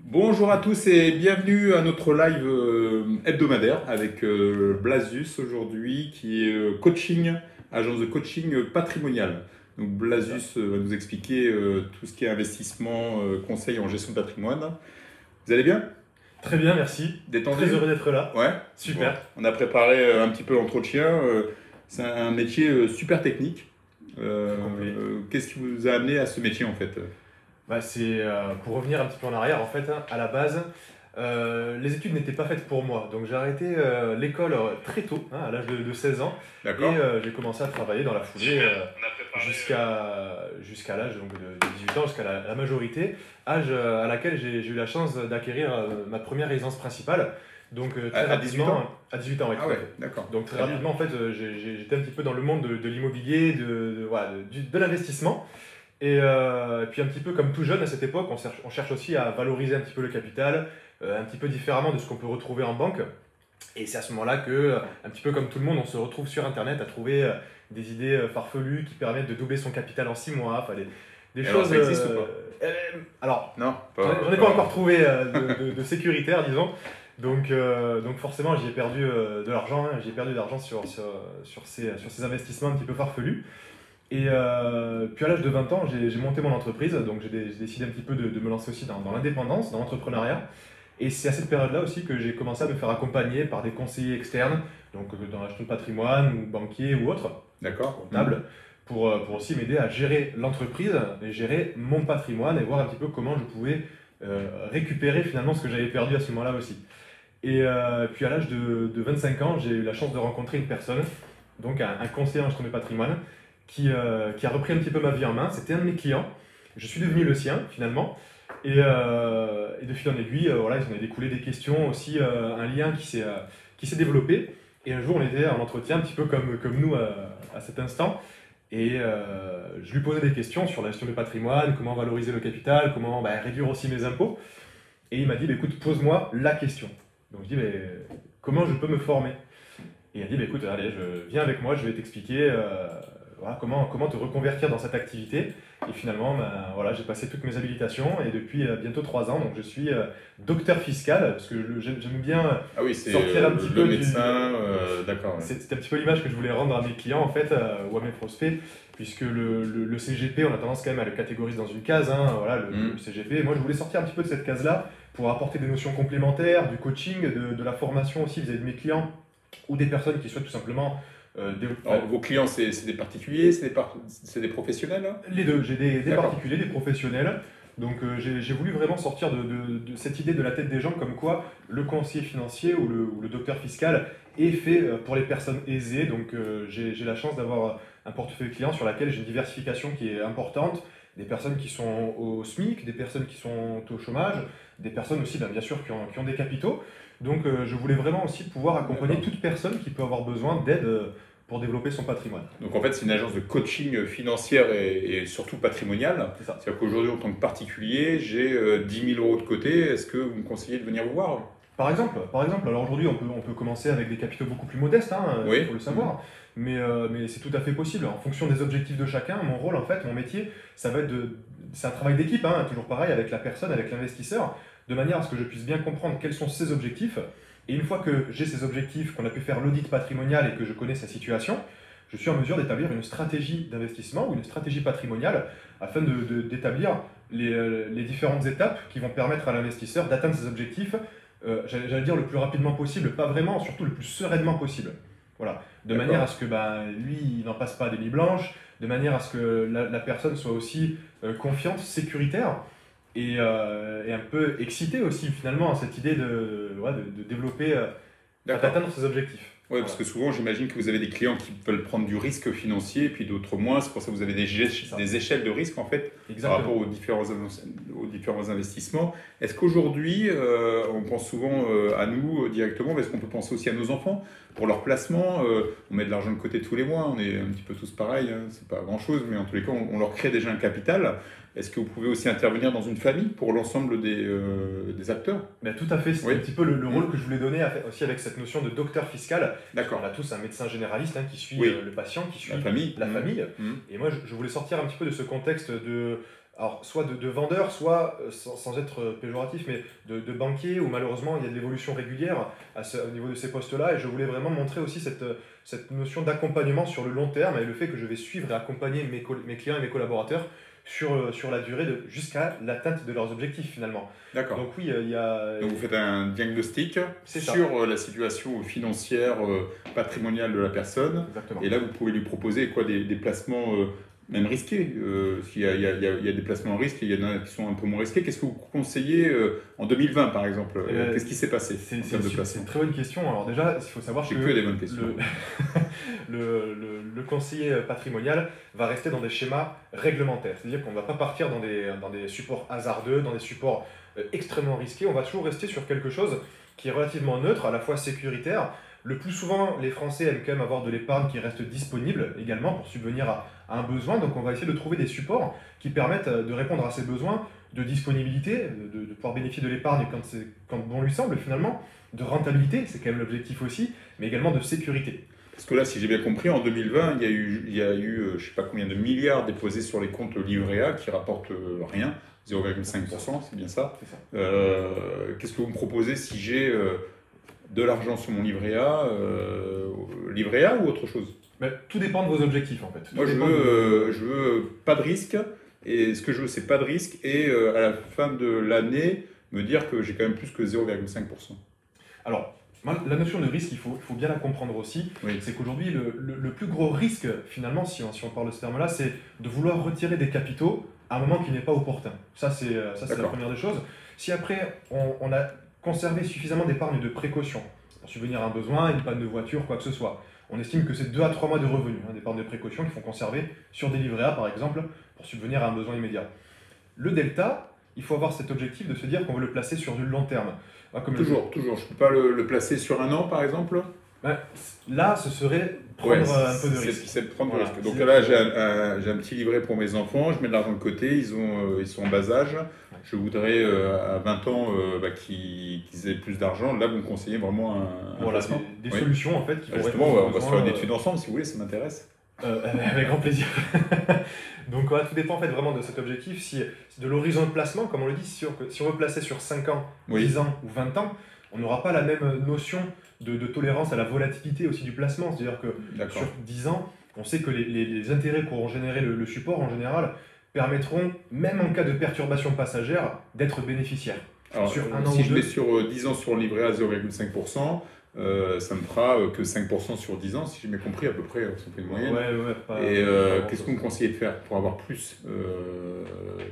Bonjour à tous et bienvenue à notre live hebdomadaire avec Blasius aujourd'hui qui est coaching, agence de coaching patrimonial. Donc Blasius va nous expliquer tout ce qui est investissement, conseil en gestion de patrimoine. Vous allez bien? Très bien, merci. Détendu? Très heureux d'être là. Ouais. Super. Bon, on a préparé un petit peu l'entretien. C'est un métier super technique. Qu'est-ce qui vous a amené à ce métier en fait? C'est pour revenir un petit peu en arrière, en fait, à la base, les études n'étaient pas faites pour moi. Donc j'ai arrêté l'école très tôt, à l'âge de 16 ans. D'accord. Et j'ai commencé à travailler dans la foulée jusqu'à l'âge donc, de 18 ans, jusqu'à la majorité, âge à laquelle j'ai eu la chance d'acquérir ma première résidence principale. Donc très À 18 ans? à 18 ans, oui, Ah tout à ouais, fait. d'accord. Donc très Très bien. rapidement, en fait, j'étais un petit peu dans le monde de l'immobilier, de l'investissement. Et puis un petit peu comme tout jeune à cette époque, on cherche aussi à valoriser un petit peu le capital, un petit peu différemment de ce qu'on peut retrouver en banque. Et c'est à ce moment-là que, un petit peu comme tout le monde, on se retrouve sur Internet à trouver des idées farfelues qui permettent de doubler son capital en 6 mois. Enfin, des Et alors, choses. ça existe ou pas? Euh, alors, Non, j'en ai pas encore trouvé de sécuritaire, disons. Donc forcément, j'y ai perdu de l'argent. J'ai perdu de l'argent sur ces investissements un petit peu farfelus. Et puis à l'âge de 20 ans, j'ai monté mon entreprise, donc j'ai décidé un petit peu de me lancer aussi dans l'indépendance, dans l'entrepreneuriat. Et c'est à cette période-là aussi que j'ai commencé à me faire accompagner par des conseillers externes, donc dans la gestion de patrimoine ou banquier ou autre, d'accord. comptable, pour aussi m'aider à gérer l'entreprise et gérer mon patrimoine et voir un petit peu comment je pouvais récupérer finalement ce que j'avais perdu à ce moment-là aussi. Et puis à l'âge de 25 ans, j'ai eu la chance de rencontrer une personne, donc un conseiller en gestion de patrimoine, qui a repris un petit peu ma vie en main. C'était un de mes clients. Je suis devenu le sien finalement. Et de fil en aiguille, voilà, il en a découlé des questions, aussi un lien qui s'est développé. Et un jour, on était en entretien, un petit peu comme nous à cet instant. Et je lui posais des questions sur la gestion du patrimoine, comment valoriser le capital, comment réduire aussi mes impôts. Et il m'a dit, écoute, pose-moi la question. Donc je dis, comment je peux me former? Et il a dit, écoute, allez, viens avec moi, je vais t'expliquer voilà, comment te reconvertir dans cette activité. Et finalement, voilà, j'ai passé toutes mes habilitations et depuis bientôt 3 ans, donc je suis docteur fiscal, parce que j'aime bien Ah oui, c'est sortir un petit le peu médecin, d'accord. Ouais. C'était un petit peu l'image que je voulais rendre à mes clients en fait, ou à mes prospects, puisque le CGP, on a tendance quand même à le catégoriser dans une case, voilà, le CGP. Moi, je voulais sortir un petit peu de cette case-là pour apporter des notions complémentaires, du coaching, de la formation aussi vis-à-vis de mes clients ou des personnes qui souhaitent tout simplement Alors, vos clients, c'est des particuliers, c'est des professionnels là? les deux. J'ai des D'accord. particuliers, des professionnels. Donc j'ai voulu vraiment sortir de cette idée de la tête des gens comme quoi le conseiller financier ou le docteur fiscal est fait pour les personnes aisées. Donc j'ai la chance d'avoir un portefeuille client sur laquelle j'ai une diversification qui est importante. Des personnes qui sont au SMIC, des personnes qui sont au chômage, des personnes aussi bien sûr qui ont des capitaux. Donc je voulais vraiment aussi pouvoir accompagner D'accord. toute personne qui peut avoir besoin d'aide pour développer son patrimoine. Donc en fait, c'est une agence de coaching financière et surtout patrimoniale. C'est ça. C'est-à-dire qu'aujourd'hui, en tant que particulier, j'ai 10 000 euros de côté. Est-ce que vous me conseillez de venir vous voir? Par exemple, alors aujourd'hui on peut commencer avec des capitaux beaucoup plus modestes, Oui. il faut le savoir, mais c'est tout à fait possible. En fonction des objectifs de chacun, mon rôle en fait, mon métier, ça va être c'est un travail d'équipe, toujours pareil avec la personne, avec l'investisseur, de manière à ce que je puisse bien comprendre quels sont ses objectifs. Et une fois que j'ai ces objectifs, qu'on a pu faire l'audit patrimonial et que je connais sa situation, je suis en mesure d'établir une stratégie d'investissement ou une stratégie patrimoniale afin d'établir les différentes étapes qui vont permettre à l'investisseur d'atteindre ses objectifs j'allais dire le plus rapidement possible, pas vraiment, surtout le plus sereinement possible. Voilà. De D'accord. manière à ce que lui, il n'en passe pas des nuits blanches, de manière à ce que la personne soit aussi confiante, sécuritaire et un peu excitée aussi finalement à cette idée de développer, D'accord. d'atteindre ses objectifs. Oui, parce que souvent, j'imagine que vous avez des clients qui veulent prendre du risque financier, et puis d'autres moins. C'est pour ça que vous avez des échelles de risque, en fait, par Exactement. rapport aux différents investissements. Est-ce qu'aujourd'hui, on pense souvent à nous directement, mais est-ce qu'on peut penser aussi à nos enfants pour leur placement? On met de l'argent de côté tous les mois, on est un petit peu tous pareils, c'est pas grand-chose, mais en tous les cas, on leur crée déjà un capital. Est-ce que vous pouvez aussi intervenir dans une famille pour l'ensemble des acteurs? Tout à fait, c'est Oui. un petit peu le rôle que je voulais donner aussi avec cette notion de docteur fiscal. D'accord. On a tous un médecin généraliste qui suit Oui. le patient, qui suit La famille. la famille. Mmh. Et moi, je voulais sortir un petit peu de ce contexte de alors soit de vendeurs, soit, sans être péjoratif, mais de banquiers, où malheureusement il y a de l'évolution régulière au niveau de ces postes-là, et je voulais vraiment montrer aussi cette notion d'accompagnement sur le long terme, et le fait que je vais suivre et accompagner mes clients et mes collaborateurs sur la durée jusqu'à l'atteinte de leurs objectifs finalement. D'accord. Donc oui, il y a... Donc vous faites un diagnostic C'est ça. sur la situation financière, patrimoniale de la personne. Exactement. Et là, vous pouvez lui proposer quoi, des placements même risqués. Il y a des placements à risque et il y en a qui sont un peu moins risqués. Qu'est-ce que vous conseillez en 2020 par exemple Qu'est-ce qui s'est passé en termes de placement? C'est une très bonne question. Alors déjà, il faut savoir J'ai que que des bonnes questions. le conseiller patrimonial va rester dans des schémas réglementaires. C'est-à-dire qu'on ne va pas partir dans des supports hasardeux, dans des supports extrêmement risqués. On va toujours rester sur quelque chose qui est relativement neutre, à la fois sécuritaire. Le plus souvent, les Français aiment quand même avoir de l'épargne qui reste disponible également pour subvenir à un besoin. Donc on va essayer de trouver des supports qui permettent de répondre à ces besoins de disponibilité, de pouvoir bénéficier de l'épargne quand bon lui semble finalement, de rentabilité, c'est quand même l'objectif aussi, mais également de sécurité. Parce que là, si j'ai bien compris, en 2020, il y a eu je ne sais pas combien de milliards déposés sur les comptes livret A qui rapportent rien, 0,5%, c'est bien ça. C'est ça. Qu'est-ce que vous me proposez si j'ai de l'argent sur mon livret A ou autre chose? Mais tout dépend de vos objectifs en fait. Moi, je veux pas de risque, et ce que je veux, c'est pas de risque, et à la fin de l'année, me dire que j'ai quand même plus que 0,5%. Alors, la notion de risque, il faut bien la comprendre aussi. Oui. C'est qu'aujourd'hui, le plus gros risque, finalement, si on parle de ce terme-là, c'est de vouloir retirer des capitaux à un moment qui n'est pas opportun. Ça, c'est la première des choses. Si après, on a conservé suffisamment d'épargne de précaution pour subvenir à un besoin, une panne de voiture, quoi que ce soit, on estime que c'est 2 à 3 mois de revenus, d'épargne de précaution qu'il faut conserver sur des livrets A, par exemple, pour subvenir à un besoin immédiat. Le delta, il faut avoir cet objectif de se dire qu'on veut le placer sur du long terme. Toujours. Je ne peux pas le placer sur un an, par exemple? Là, ce serait prendre un peu de risque. C'est prendre du risque. Donc là, j'ai un petit livret pour mes enfants, je mets de l'argent de côté, ils sont en bas âge. Ouais. Je voudrais à 20 ans qu'ils aient plus d'argent. Là, vous me conseillez vraiment un placement. Des solutions en fait. Justement, on va se faire une étude ensemble si vous voulez, ça m'intéresse. Avec grand plaisir. Donc tout dépend en fait vraiment de cet objectif. Si de l'horizon de placement, comme on le dit, si on veut placer sur 5 ans, 10 ans ou 20 ans, on n'aura pas la même notion de tolérance à la volatilité aussi du placement. C'est-à-dire que sur 10 ans, on sait que les intérêts qu'auront généré le support en général permettront, même en cas de perturbation passagère, d'être bénéficiaires. Alors, sur un an si ou je deux, mets sur 10 ans sur le livret à 0,5%, ça me fera que 5% sur 10 ans, si j'ai bien compris à peu près, on fait une moyenne. Et qu'est-ce que vous me conseillez de faire pour avoir plus,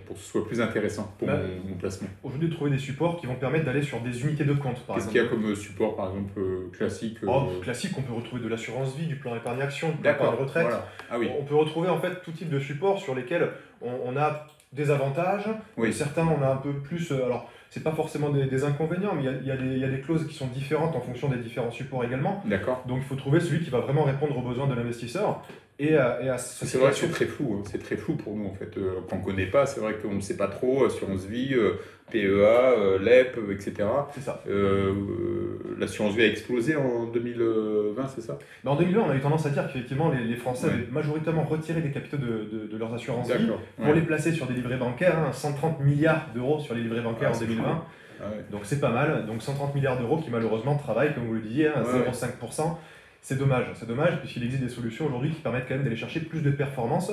pour que ce soit plus intéressant pour mon placement? Aujourd'hui, de trouver des supports qui vont permettre d'aller sur des unités de compte, par exemple. Qu'est-ce qu'il y a comme support, par exemple, classique Classique, on peut retrouver de l'assurance vie, du plan épargne action, du plan épargne retraite. Voilà. Ah oui. On peut retrouver en fait tout type de supports sur lesquels on a des avantages. Oui. Certains, on a un peu plus... alors, c'est pas forcément des inconvénients, mais il y a des clauses qui sont différentes en fonction des différents supports également. D'accord. Donc il faut trouver celui qui va vraiment répondre aux besoins de l'investisseur. C'est vrai que c'est très flou, c'est très flou pour nous en fait. Quand on ne connaît pas, c'est vrai qu'on ne sait pas trop, assurance vie, PEA, LEP, etc. C'est ça. L'assurance vie a explosé en 2020, c'est ça? En 2020, on a eu tendance à dire qu'effectivement les Français avaient majoritairement retiré des capitaux de leurs assurances vie pour les placer sur des livrets bancaires, 130 milliards d'euros sur les livrets bancaires en 2020. Donc c'est pas mal, donc 130 milliards d'euros qui malheureusement travaillent, comme vous le disiez, à 0,5%. C'est dommage puisqu'il existe des solutions aujourd'hui qui permettent quand même d'aller chercher plus de performance.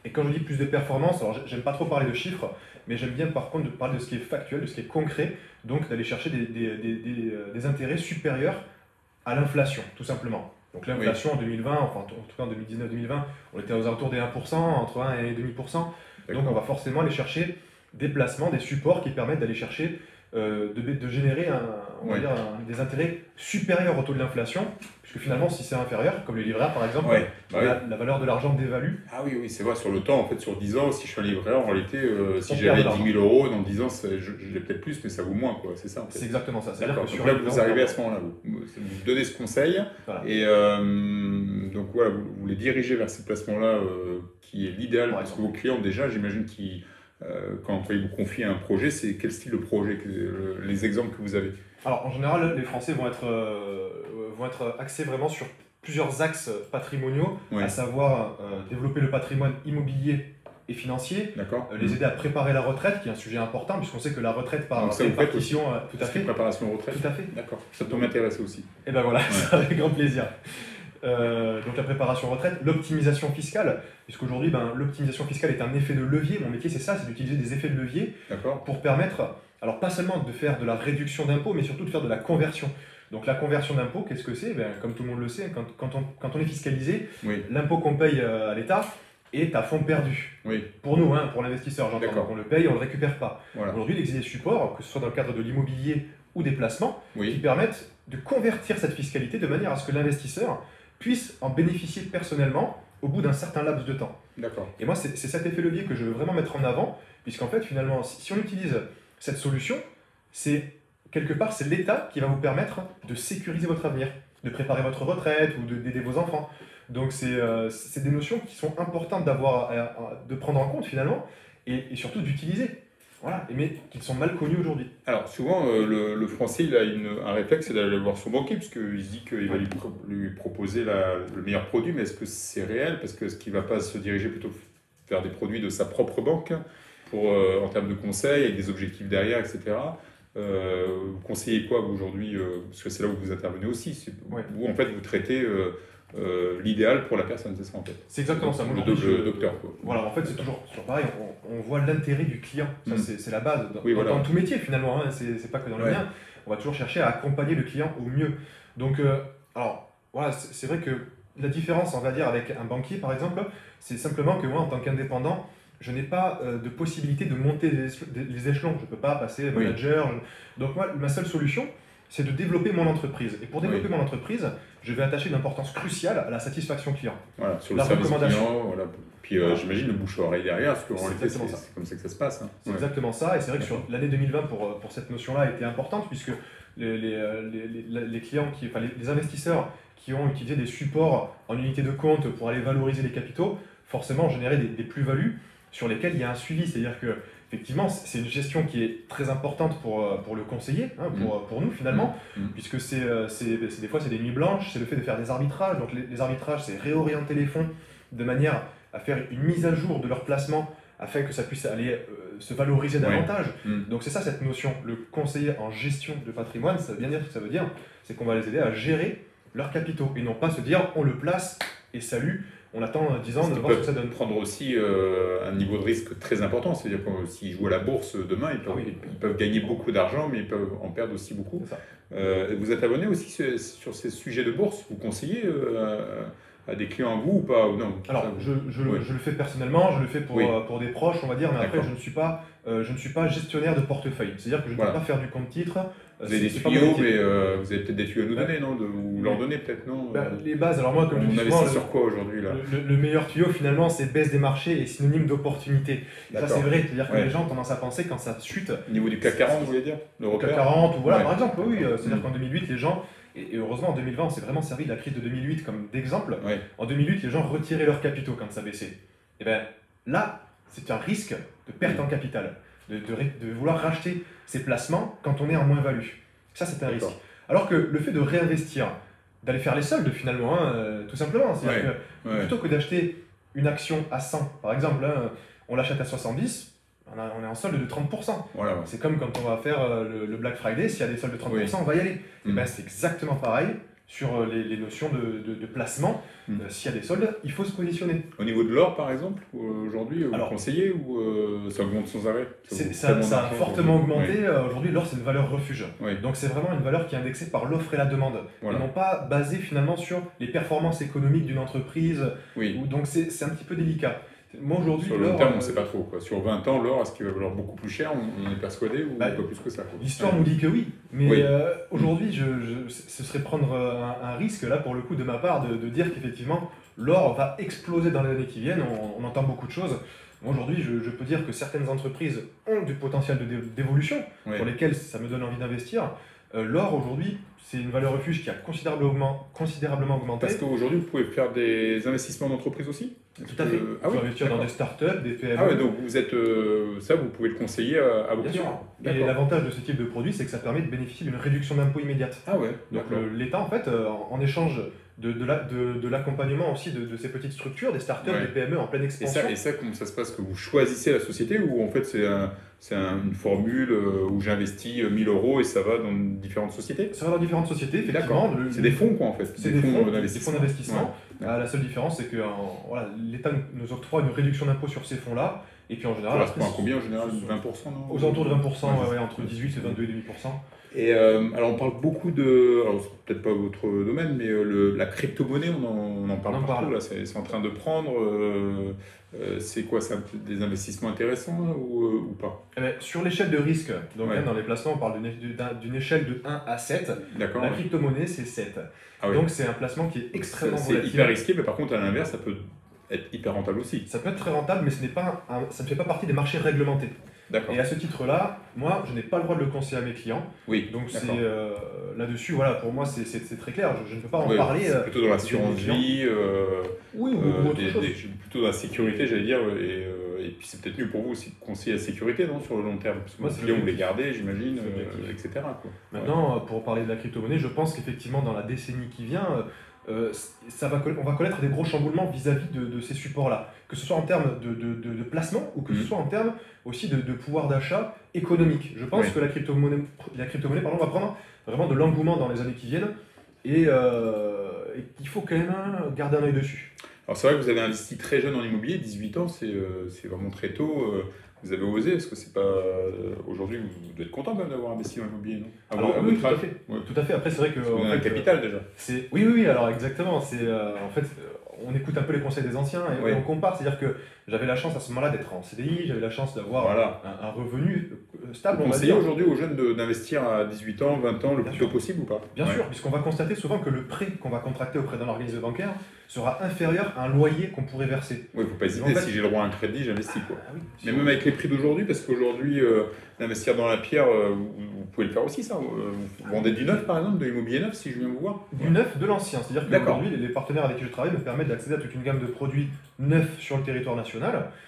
Et quand je dis plus de performance, alors j'aime pas trop parler de chiffres, mais j'aime bien par contre de parler de ce qui est factuel, de ce qui est concret, donc d'aller chercher des intérêts supérieurs à l'inflation, tout simplement. Donc l'inflation en 2020, enfin en tout cas en 2019-2020, on était aux alentours des 1%, entre 1 et 2,5%. Donc on va forcément aller chercher des placements, des supports qui permettent d'aller chercher de générer des intérêts supérieurs au taux de l'inflation, puisque finalement si c'est inférieur, comme les livrets A par exemple, la valeur de l'argent dévalue. Ah oui, c'est vrai, sur le temps, en fait sur 10 ans, si je suis un livret A, en réalité, si j'avais 10 000 euros, dans 10 ans, je l'ai peut-être plus, mais ça vaut moins, quoi. C'est ça en fait. C'est exactement ça. Donc là, vous arrivez à ce moment-là, vous donnez ce conseil, et donc voilà, vous les dirigez vers ces placements-là, qui est l'idéal, parce que vos clients, déjà, j'imagine qu'ils... quand ils vous confient un projet, c'est quel style de projet, les exemples que vous avez? Alors en général, les Français vont être axés vraiment sur plusieurs axes patrimoniaux, à savoir développer le patrimoine immobilier et financier, D'accord. les aider à préparer la retraite, qui est un sujet important, puisqu'on sait que la retraite par Donc ça, vous faites répartition, tout à fait. Préparation retraite. Tout à fait. D'accord. Ça peut m'intéresser aussi. Et ben voilà, Ouais. c'est avec grand plaisir. Donc la préparation retraite, l'optimisation fiscale, puisqu'aujourd'hui, l'optimisation fiscale est un effet de levier. Mon métier, c'est ça, c'est d'utiliser des effets de levier D'accord. pour permettre, alors pas seulement de faire de la réduction d'impôts, mais surtout de faire de la conversion. Donc la conversion d'impôts, qu'est-ce que c'est? Comme tout le monde le sait, quand on est fiscalisé, Oui. l'impôt qu'on paye à l'État est à fond perdu. Oui. Pour nous, pour l'investisseur, j'entends. D'accord. Donc on le paye, on ne le récupère pas. Voilà. Aujourd'hui, il existe des supports, que ce soit dans le cadre de l'immobilier ou des placements, qui Oui. permettent de convertir cette fiscalité de manière à ce que l'investisseur puisse en bénéficier personnellement au bout d'un certain laps de temps. D'accord. Et moi, c'est cet effet levier que je veux vraiment mettre en avant, puisqu'en fait, finalement, si on utilise cette solution, c'est quelque part, c'est l'État qui va vous permettre de sécuriser votre avenir, de préparer votre retraite ou d'aider vos enfants. Donc, c'est des notions qui sont importantes de prendre en compte finalement et surtout d'utiliser. Voilà, mais qui sont mal connus aujourd'hui. Alors, souvent, le Français, il a un réflexe, c'est d'aller voir son banquier, puisqu'il se dit qu'il va lui proposer le meilleur produit, mais est-ce que c'est réel? Parce que ce qu'il ne va pas se diriger plutôt vers des produits de sa propre banque, en termes de conseils, avec des objectifs derrière, etc. Vous conseillez quoi aujourd'hui? Parce que c'est là où vous intervenez aussi, où en fait vous traitez l'idéal pour la personne, c'est ça en fait. C'est exactement ça. Moi, le docteur. Quoi. Voilà, en fait, c'est toujours pareil. On voit l'intérêt du client. Ça, c'est la base. Dans tout métier, finalement. C'est pas que dans le mien. On va toujours chercher à accompagner le client au mieux. Donc, alors, voilà, c'est vrai que la différence, on va dire, avec un banquier, par exemple, c'est simplement que moi, en tant qu'indépendant, je n'ai pas de possibilité de monter les échelons. Je ne peux pas passer manager. Donc, moi, ma seule solution, c'est de développer mon entreprise. Et pour développer mon entreprise, je vais attacher une importance cruciale à la satisfaction client. Voilà, sur le service client, voilà. Puis j'imagine le bouche-oreille derrière, parce qu'en réalité, c'est comme ça que ça se passe. Hein. C'est exactement ça, et c'est vrai que sur l'année 2020, pour cette notion-là, a été importante, puisque les clients, les investisseurs qui ont utilisé des supports en unité de compte pour aller valoriser les capitaux, forcément généraient des plus-values sur lesquelles il y a un suivi. C'est-à-dire que effectivement, c'est une gestion qui est très importante pour le conseiller, pour nous finalement, puisque des fois c'est des nuits blanches, c'est le fait de faire des arbitrages. Donc les arbitrages, c'est réorienter les fonds de manière à faire une mise à jour de leur placement afin que ça puisse aller se valoriser davantage. Donc c'est ça cette notion. Le conseiller en gestion de patrimoine, ça veut bien dire ce que ça veut dire, c'est qu'on va les aider à gérer leurs capitaux et non pas se dire on le place et salut. On attend 10 ans de voir ce que ça donne. Prendre aussi un niveau de risque très important. C'est-à-dire que s'ils jouent à la bourse demain, ils peuvent gagner beaucoup d'argent, mais ils peuvent en perdre aussi beaucoup. Vous êtes abonné aussi sur ces sujets de bourse? Vous conseillez à des clients à vous ou pas? Ou non? Alors, je le fais personnellement, je le fais pour des proches, on va dire, mais après, je ne suis pas gestionnaire de portefeuille. C'est-à-dire que je ne peux pas faire du compte-titre. Vous avez des tuyaux, mais vous avez peut-être des tuyaux à nous donner, non? Ou leur donner peut-être, non? Les bases, alors moi, comme je dis souvent, on a laissé sur quoi aujourd'hui là? Le meilleur tuyau, finalement, c'est baisse des marchés et synonyme d'opportunité. Ça, c'est vrai, c'est-à-dire que les gens ont tendance à penser quand ça chute. Au niveau du CAC 40, vous voulez dire? Le CAC 40, ou voilà, par exemple, oui. C'est-à-dire qu'en 2008, les gens, et heureusement en 2020, on s'est vraiment servi de la crise de 2008 comme d'exemple. En 2008, les gens retiraient leurs capitaux quand ça baissait. Et bien là, c'est un risque de perte en capital, de vouloir racheter ses placements quand on est en moins-value. Ça, c'est un risque. Alors que le fait de réinvestir, d'aller faire les soldes finalement, tout simplement, c'est-à-dire que plutôt que d'acheter une action à 100, par exemple, on l'achète à 70, on est en solde de 30%. Voilà, c'est comme quand on va faire le Black Friday, s'il y a des soldes de 30%, on va y aller. Et ben, c'est exactement pareil sur les notions de placement. S'il y a des soldes, il faut se positionner. Au niveau de l'or, par exemple, aujourd'hui, vous conseillez ou ça augmente sans arrêt? Ça a fortement augmenté. Aujourd'hui, l'or, c'est une valeur refuge. Donc, c'est vraiment une valeur qui est indexée par l'offre et la demande. Et non pas basée finalement sur les performances économiques d'une entreprise. Donc, c'est un petit peu délicat. Moi, aujourd'hui, sur le long terme, on ne sait pas trop. Quoi. Sur 20 ans, l'or, est-ce qu'il va valoir beaucoup plus cher? On est persuadé ou pas plus que ça? L'histoire nous dit que oui. Mais aujourd'hui, ce serait prendre un risque, là, pour le coup, de ma part, de dire qu'effectivement, l'or va exploser dans les années qui viennent. On entend beaucoup de choses. Aujourd'hui, je peux dire que certaines entreprises ont du potentiel d'évolution, pour lesquelles ça me donne envie d'investir. L'or, aujourd'hui, c'est une valeur refuge qui a considérablement augmenté. Parce qu'aujourd'hui, vous pouvez faire des investissements d'entreprise aussi? Tout à fait. Ah On peut oui, investir dans d'accord. des startups, des PME. Ah ouais, donc vous êtes, ça, vous pouvez le conseiller à vos Bien sûr. clients. Et D'accord. l'avantage de ce type de produit, c'est que ça permet de bénéficier d'une réduction d'impôt immédiate. Ah ouais, Donc d'accord. l'État, en fait, en échange de l'accompagnement aussi de ces petites structures, des startups, Ouais. des PME en pleine expansion. Et ça, comment ça se passe? Que vous choisissez la société ou en fait une formule où j'investis 1000 euros et ça va dans différentes sociétés? Ça va dans différentes sociétés, D'accord. effectivement. C'est des fonds quoi en fait? C'est des fonds d'investissement. d'investissement. Ouais. La seule différence, c'est que voilà, l'État nous octroie une réduction d'impôt sur ces fonds-là. Et puis en Ça général, correspond à après, combien en général? 20%, non? aux alentours de 20%, Ouais, ouais, entre 18 et 22,5%. Et alors on parle beaucoup de, alors c'est peut-être pas votre domaine, mais la crypto-monnaie, on en parle On en partout parle. là, c'est en train de prendre. C'est quoi, c'est des investissements intéressants ou pas? Eh ben, sur l'échelle de risque, donc Ouais. dans les placements, on parle d'une échelle de 1 à 7. D'accord. La Ouais. crypto-monnaie, c'est 7. Ah ouais. Donc c'est un placement qui est extrêmement C'est volatile. hyper risqué, mais par contre à l'inverse, ça peut être hyper rentable aussi. Ça peut être très rentable, mais ça ne fait pas partie des marchés réglementés. D'accord. Et à ce titre-là, moi, je n'ai pas le droit de le conseiller à mes clients. Oui. Donc c'est d'accord. là-dessus, voilà, pour moi, c'est très clair. Je ne peux pas en Ouais, parler. c'est plutôt dans l'assurance des clients. vie, Oui, ou autre chose. plutôt dans la sécurité, j'allais dire, et puis c'est peut-être mieux pour vous aussi de conseiller la sécurité, non, sur le long terme, parce que Moi, vos c'est clients, vous les l'objectif. gardez, j'imagine, C'est l'objectif. etc. quoi. Maintenant, pour parler de la crypto-monnaie, je pense qu'effectivement, dans la décennie qui vient, on va connaître des gros chamboulements vis-à-vis de ces supports-là, que ce soit en termes de placement ou que ce soit en termes aussi de pouvoir d'achat économique. Je pense Oui. que la crypto-monnaie pardon, va prendre vraiment de l'engouement dans les années qui viennent et qu'il faut quand même garder un œil dessus. Alors c'est vrai que vous avez investi très jeune en immobilier, 18 ans, c'est vraiment très tôt. Vous avez osé, est-ce que c'est pas... Aujourd'hui, vous devez être content quand même d'avoir investi dans l'immobilier, non? Alors, oui, tout à fait. Ouais. Tout à fait. Après, c'est vrai que Vous en avez un fait, capital déjà. oui, alors exactement. C'est en fait, on écoute un peu les conseils des anciens et Ouais. on compare. C'est-à-dire que j'avais la chance à ce moment-là d'être en CDI, j'avais la chance d'avoir Voilà. un revenu stable, Vous on va conseillez dire. aujourd'hui aux jeunes d'investir à 18 ans, 20 ans, le Bien plus sûr. tôt possible ou pas? Bien Ouais. sûr, puisqu'on va constater souvent que le prêt qu'on va contracter auprès d'un organisme bancaire sera inférieur à un loyer qu'on pourrait verser. Oui, il ne faut pas hésiter, En fait- si j'ai le droit à un crédit, j'investis quoi. Ah oui, Mais même avec les prix d'aujourd'hui, parce qu'aujourd'hui, d'investir dans la pierre, vous pouvez le faire aussi, ça. Vous vendez du neuf, par exemple, de l'immobilier neuf, si je viens vous voir. du neuf, de l'ancien. C'est-à-dire D'accord. qu'aujourd'hui, les partenaires avec qui je travaille me permettent d'accéder à toute une gamme de produits neufs sur le territoire national.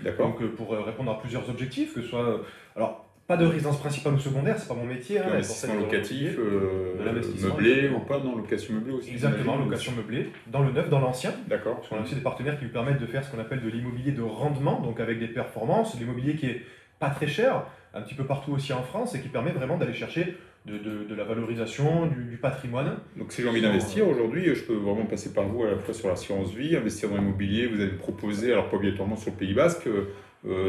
D'accord. Donc pour répondre à plusieurs objectifs, que ce soit alors pas de résidence principale ou secondaire, c'est pas mon métier. Hein, Investissement pour ça, locatif, de l'investissement, meublé exactement. ou pas, non, location meublée aussi. Exactement, j'imagine. location meublée, dans le neuf, dans l'ancien. D'accord. Parce qu'on a aussi des partenaires qui nous permettent de faire ce qu'on appelle de l'immobilier de rendement, donc avec des performances, l'immobilier qui est pas très cher, un petit peu partout aussi en France, et qui permet vraiment d'aller chercher de la valorisation, du patrimoine. Donc si j'ai envie d'investir aujourd'hui, je peux vraiment passer par vous à la fois sur l'assurance vie, investir dans l'immobilier, vous allez me proposer, alors pas obligatoirement sur le Pays Basque,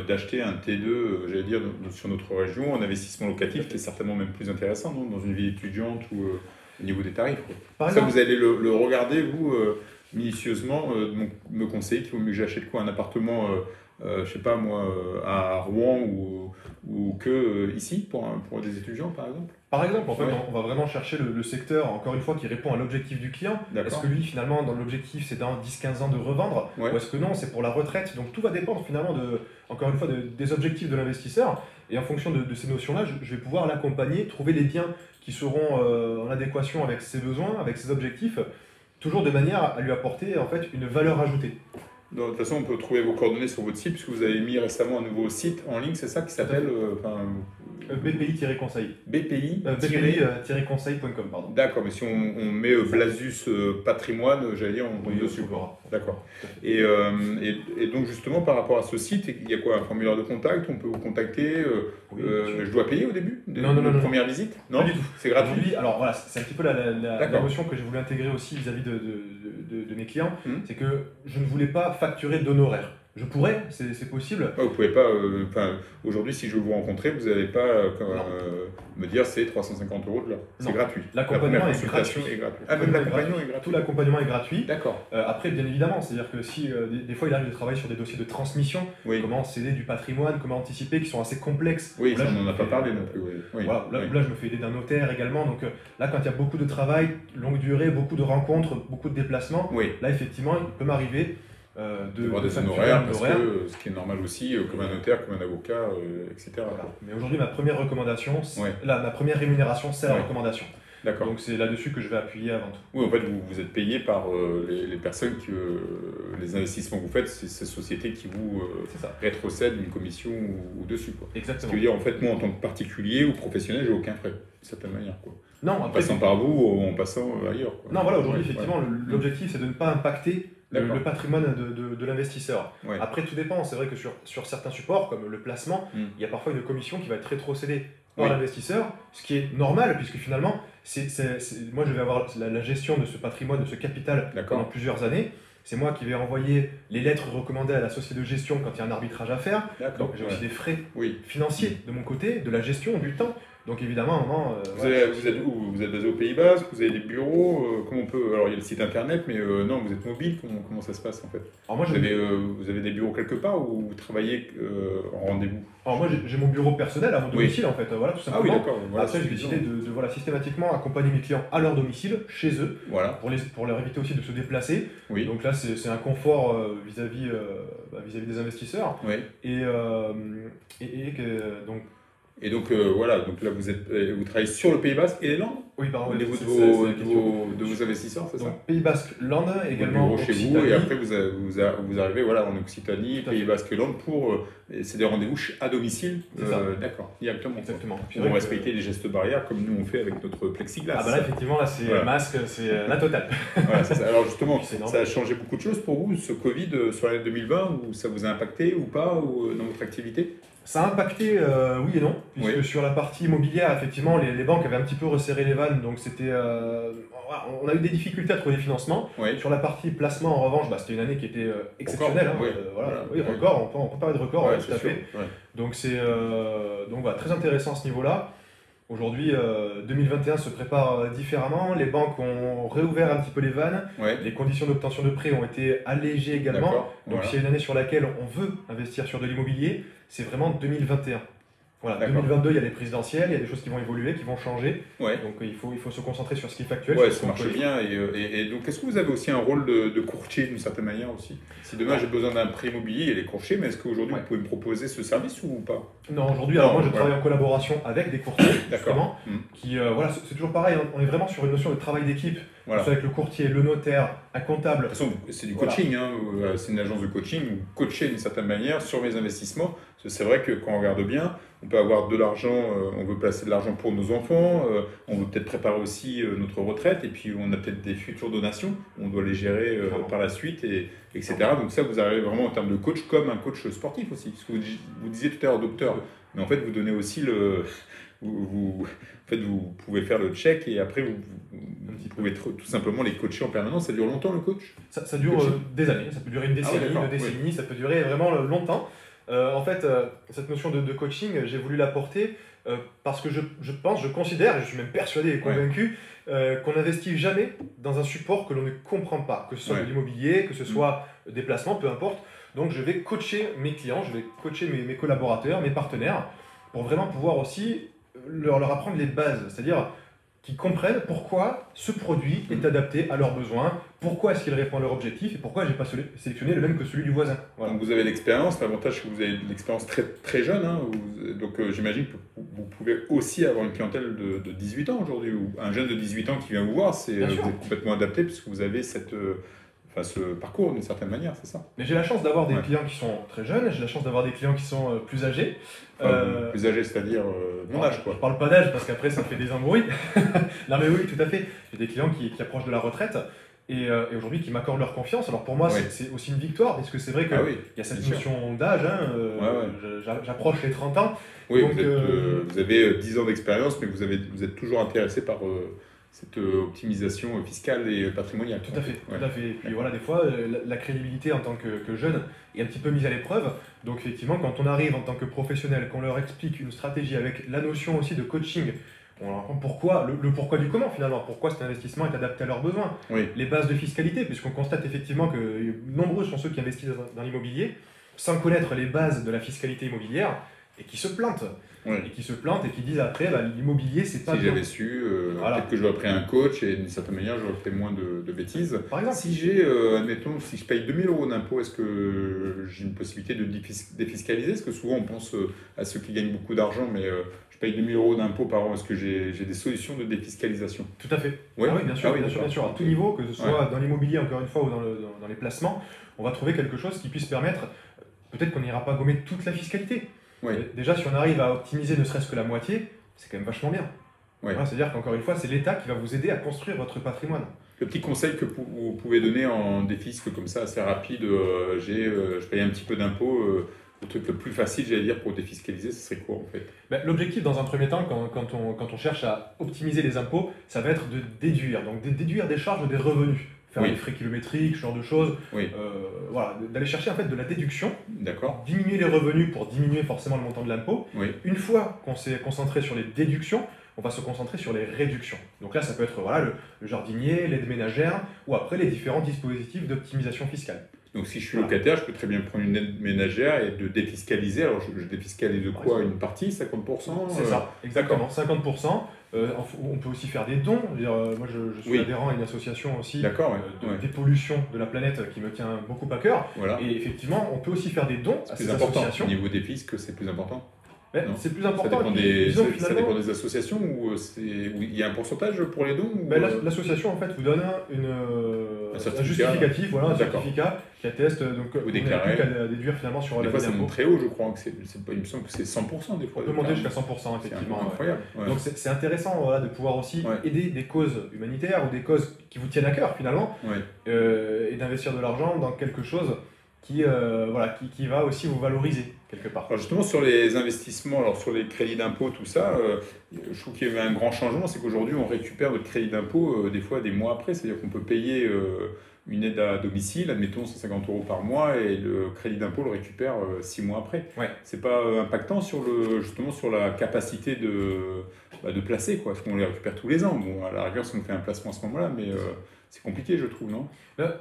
d'acheter un T2, j'allais dire, sur notre région, en investissement locatif, qui est certainement même plus intéressant, non, dans une ville étudiante ou au niveau des tarifs. Quoi. Par Ça, exemple, vous allez le regarder, vous, minutieusement, me conseiller qu'il vaut mieux que j'achète quoi, un appartement, je sais pas moi, à Rouen ou que ici, pour des étudiants, par exemple? Par exemple, en fait, Ouais. on va vraiment chercher le secteur, encore une fois, qui répond à l'objectif du client. D'accord. Est-ce que lui, finalement, dans l'objectif, c'est dans 10-15 ans de revendre, Ouais. ou est-ce que non, c'est pour la retraite? Donc tout va dépendre finalement, encore une fois, des objectifs de l'investisseur. Et en fonction de ces notions-là, je vais pouvoir l'accompagner, trouver les biens qui seront en adéquation avec ses besoins, avec ses objectifs, toujours de manière à lui apporter en fait une valeur ajoutée. De toute façon, on peut trouver vos coordonnées sur votre site, puisque vous avez mis récemment un nouveau site en ligne, c'est ça qui s'appelle BPI-conseil. BPI. BPI-conseil.com, pardon. D'accord, mais si on met Blasus Patrimoine, j'allais dire, on tombe dessus. trouvera. D'accord. Et donc, justement, par rapport à ce site, il y a quoi? Un formulaire de contact? On peut vous contacter? Oui, bien sûr. Je dois payer au début? Non, Notre première visite? Non, Pas du tout. c'est gratuit. Aujourd'hui, alors voilà, c'est un petit peu la D'accord. notion que j'ai voulu intégrer aussi vis-à-vis de mes clients, Mhm. c'est que je ne voulais pas facturer d'honoraires. Je pourrais, c'est possible. Ouais, vous pouvez pas. Aujourd'hui, si je veux vous rencontrer, vous n'allez pas me dire c'est 350 € de l'heure. C'est Non. gratuit. L'accompagnement La première est consultation gratuit. est gratuite. Ah, même l'accompagnement est Tout gratuit. l'accompagnement est gratuit. D'accord. Après, bien évidemment, c'est-à-dire que si des fois il arrive de travailler sur des dossiers de transmission, Oui. comment céder du patrimoine, comment anticiper, qui sont assez complexes. Oui, Là, ça, je on n'en me a pas fais- parlé non plus. Oui. Oui. Voilà, là, Oui. là, je me fais aider d'un notaire également. Donc là, quand il y a beaucoup de travail, longue durée, beaucoup de rencontres, beaucoup de déplacements, Oui. là, effectivement, il peut m'arriver de D'avoir des facturer honoraires, un parce honoraire. que ce qui est normal aussi, comme un notaire, comme un avocat, etc. Voilà. Mais aujourd'hui, ma première recommandation, Ouais. ma première rémunération, c'est la Ouais. recommandation. D'accord. Donc c'est là-dessus que je vais appuyer avant tout. Oui, en fait, vous êtes payé par les personnes les investissements que vous faites, c'est ces sociétés qui vous C'est ça. rétrocèdent une commission ou dessus, quoi. Ce Exactement. qui veut dire, en fait, moi, en tant que particulier ou professionnel, j'ai aucun frais, d'une certaine manière, quoi. Non, En après, passant par vous ou en passant ailleurs, quoi. non, voilà, aujourd'hui, Ouais, effectivement, l'objectif, c'est de ne pas impacter D'accord. le patrimoine de l'investisseur. Ouais. Après, tout dépend. C'est vrai que sur certains supports, comme le placement, Mm. il y a parfois une commission qui va être rétrocédée par Oui. l'investisseur, ce qui est normal, puisque finalement, moi, je vais avoir la gestion de ce patrimoine, de ce capital D'accord. pendant plusieurs années. C'est moi qui vais envoyer les lettres recommandées à la société de gestion quand il y a un arbitrage à faire. D'accord. Donc, j'ai aussi des frais Oui. financiers de mon côté, de la gestion, du temps. Donc, évidemment, à un moment. Vous êtes où? Vous êtes basé au Pays Basque? Vous avez des bureaux? Comment on peut... Alors, il y a le site internet, mais non, vous êtes mobile. Comment ça se passe, en fait? Alors, moi, Vous avez des bureaux quelque part ou vous travaillez en rendez-vous? Alors moi j'ai mon bureau personnel à mon domicile en fait, voilà tout Ah oui, simplement. d'accord. Voilà, Après j'ai décidé de voilà, systématiquement accompagner mes clients à leur domicile, chez eux, Voilà. pour leur éviter aussi de se déplacer. Oui. Donc là c'est un confort vis-à-vis des investisseurs. Oui. Donc Et donc voilà, donc là vous travaillez sur le Pays Basque et les Landes oui pardon. au niveau c'est la question. de vos investisseurs, c'est ça? Donc Pays Basque, Landes, Également également chez vous, Occitanie. et après vous arrivez voilà, en Occitanie, Tout à Pays fait. Basque et Landes pour. C'est des rendez-vous à domicile. C'est ça. D'accord, directement. Exactement. Puis Pour c'est vrai que- respecter les gestes barrières comme nous on fait avec notre plexiglas. Ah bah là effectivement là c'est Voilà. masque, c'est la totale. Voilà, c'est ça. Alors justement, C'est énorme. ça a changé beaucoup de choses pour vous, ce Covid sur l'année 2020, ou ça vous a impacté ou pas dans votre activité? Ça a impacté, oui et non, puisque Oui. sur la partie immobilière, effectivement, les banques avaient un petit peu resserré les vannes, donc c'était, on a eu des difficultés à trouver des financements. Oui. Sur la partie placement, en revanche, c'était une année qui était exceptionnelle. Record, Hein, oui. voilà, Oui. record, on peut parler de record, Ouais, tout à c'est sûr. fait. Ouais. Donc c'est donc voilà, très intéressant à ce niveau-là. Aujourd'hui, 2021 se prépare différemment. Les banques ont réouvert un petit peu les vannes. Ouais. Les conditions d'obtention de prêts ont été allégées également. D'accord. Donc Voilà. s'il y a une année sur laquelle on veut investir sur de l'immobilier, c'est vraiment 2021. Voilà, D'accord. 2022, il y a les présidentielles, il y a des choses qui vont évoluer, qui vont changer. Ouais. Donc il faut se concentrer sur ce qui est factuel. Ouais, sur ce ça qu'on marche peut- bien. Et donc, est-ce que vous avez aussi un rôle de courtier d'une certaine manière aussi? Si demain j'ai besoin d'un prêt immobilier, il y a les courtiers, mais est-ce qu'aujourd'hui Ouais. vous pouvez me proposer ce service ou pas? Non, aujourd'hui, alors Non, moi je voilà. travaille en collaboration avec des courtiers, D'accord. justement, qui, voilà, c'est toujours pareil, on est vraiment sur une notion de travail d'équipe, Voilà. que ce soit avec le courtier, le notaire, un comptable. De toute façon, c'est du Voilà. coaching, hein. C'est une agence de coaching, vous coachez d'une certaine manière sur mes investissements. Parce que c'est vrai que quand on regarde bien, on peut avoir de l'argent, on veut placer de l'argent pour nos enfants, on veut peut-être préparer aussi notre retraite, et puis on a peut-être des futures donations, on doit les gérer Clairement. par la suite, etc. Donc ça, vous arrivez vraiment en termes de coach comme un coach sportif aussi. Parce que vous disiez tout à l'heure docteur, mais en fait vous donnez aussi en fait, vous pouvez faire le check et après vous pouvez tout simplement les coacher en permanence. Ça dure longtemps le coach? Ça dure Coaching. des années, ça peut durer une décennie, d'accord, 2 décennies, ça peut durer vraiment longtemps. En fait, cette notion de coaching, j'ai voulu l'apporter parce que je considère, et je suis même persuadé et convaincu, qu'on n'investit jamais dans un support que l'on ne comprend pas, que ce soit Ouais. de l'immobilier, que ce soit des placements, peu importe. Donc je vais coacher mes clients, je vais coacher mes collaborateurs, mes partenaires, pour vraiment pouvoir aussi leur apprendre les bases, c'est-à-dire qu'ils comprennent pourquoi ce produit est adapté à leurs besoins, pourquoi est-ce qu'il répond à leur objectif et pourquoi je n'ai pas sélectionné le même que celui du voisin. Voilà. Donc vous avez l'expérience, l'avantage c'est que vous avez de l'expérience très, très jeune, hein, donc j'imagine que vous pouvez aussi avoir une clientèle de 18 ans aujourd'hui, ou un jeune de 18 ans qui vient vous voir, Bien sûr. vous êtes complètement adapté puisque vous avez ce parcours d'une certaine manière, c'est ça? Mais j'ai la chance d'avoir des Ouais. clients qui sont très jeunes, j'ai la chance d'avoir des clients qui sont plus âgés. Plus âgé, c'est-à-dire mon âge, quoi. Je parle pas d'âge parce qu'après ça fait des embrouilles. Non mais oui, tout à fait. J'ai des clients qui approchent de la retraite et aujourd'hui qui m'accordent leur confiance. Alors pour moi, Oui. c'est aussi une victoire parce que c'est vrai qu'il Ah oui, y a cette bien sûr. notion d'âge. Hein, j'approche les 30 ans. Oui, Donc, vous avez 10 ans d'expérience, mais vous êtes toujours intéressé par cette optimisation fiscale et patrimoniale. Tout à fait, Ouais. tout à fait. Et puis voilà, des fois, la crédibilité en tant que jeune est un petit peu mise à l'épreuve. Donc effectivement, quand on arrive en tant que professionnel, qu'on leur explique une stratégie avec la notion aussi de coaching, on leur apprend pourquoi, le pourquoi du comment finalement, pourquoi cet investissement est adapté à leurs besoins. Oui. Les bases de fiscalité, puisqu'on constate effectivement que nombreux sont ceux qui investissent dans l'immobilier sans connaître les bases de la fiscalité immobilière. et qui se plantent. Ouais. Et qui se plantent et qui disent après, bah, l'immobilier, c'est pas Si bien. j'avais su, Voilà. peut-être que j'aurais pris un coach et d'une certaine manière, j'aurais fait moins de bêtises. Par exemple. Si j'ai, admettons, si je paye 2 000 € d'impôts, est-ce que j'ai une possibilité de défiscaliser? Parce que souvent, on pense à ceux qui gagnent beaucoup d'argent, mais je paye 2 000 € d'impôts par an. Est-ce que j'ai des solutions de défiscalisation? Tout à fait. Ouais. Ah oui, bien sûr, Ah oui, bien sûr, bien sûr. À tout niveau, que ce soit dans l'immobilier, encore une fois, ou dans les placements, on va trouver quelque chose qui puisse permettre, peut-être qu'on n'ira pas gommer toute la fiscalité. Ouais. Déjà, si on arrive à optimiser ne serait-ce que la moitié, c'est quand même vachement bien. Ouais. Voilà, c'est-à-dire qu'encore une fois, c'est l'État qui va vous aider à construire votre patrimoine. Le petit conseil que vous pouvez donner en défisque comme ça, assez rapide, je paye un petit peu d'impôts, le truc le plus facile, j'allais dire, pour défiscaliser, ce serait quoi en fait? Ben, l'objectif, dans un premier temps, quand on cherche à optimiser les impôts, ça va être de déduire. Donc, de déduire des charges des revenus. Faire Oui. des frais kilométriques, ce genre de choses. Oui. Voilà, d'aller chercher en fait de la déduction. D'accord. Diminuer les revenus pour diminuer forcément le montant de l'impôt. Oui. Une fois qu'on s'est concentré sur les déductions, on va se concentrer sur les réductions. Donc là, ça peut être voilà, le jardinier, l'aide ménagère, ou après les différents dispositifs d'optimisation fiscale. Donc si je suis locataire, je peux très bien prendre une aide ménagère et de défiscaliser. Alors je défiscalise de quoi? Une partie, 50%? C'est ça, exactement, 50%. On peut aussi faire des dons. Je veux dire, moi, je suis adhérent à une association aussi de dépollution de la planète qui me tient beaucoup à cœur. Voilà. Et effectivement, on peut aussi faire des dons à ces associations. Au niveau des fiscs, c'est plus important? C'est plus important. Ça dépend des associations ou il y a un pourcentage pour les dons? L'association en fait vous donne un justificatif, voilà, un certificat qui atteste, donc vous déclarez. Plus qu'à déduire finalement sur des fois ça monte très haut, je crois, il me semble que c'est 100% des fois. On peut monter jusqu'à 100% effectivement. C'est incroyable. Ouais. Donc c'est intéressant voilà, de pouvoir aussi aider des causes humanitaires ou des causes qui vous tiennent à cœur finalement, et d'investir de l'argent dans quelque chose qui va aussi vous valoriser quelque part. Alors justement sur les investissements, alors sur les crédits d'impôt, tout ça, je trouve qu'il y a eu un grand changement, c'est qu'aujourd'hui on récupère notre crédit d'impôt des fois des mois après, c'est-à-dire qu'on peut payer une aide à domicile, admettons 150 € par mois, et le crédit d'impôt le récupère 6 mois après. Ouais. C'est pas impactant justement sur la capacité de placer, quoi, parce qu'on les récupère tous les ans. Bon, à la rigueur, si on fait un placement à ce moment-là, mais c'est compliqué, je trouve, non?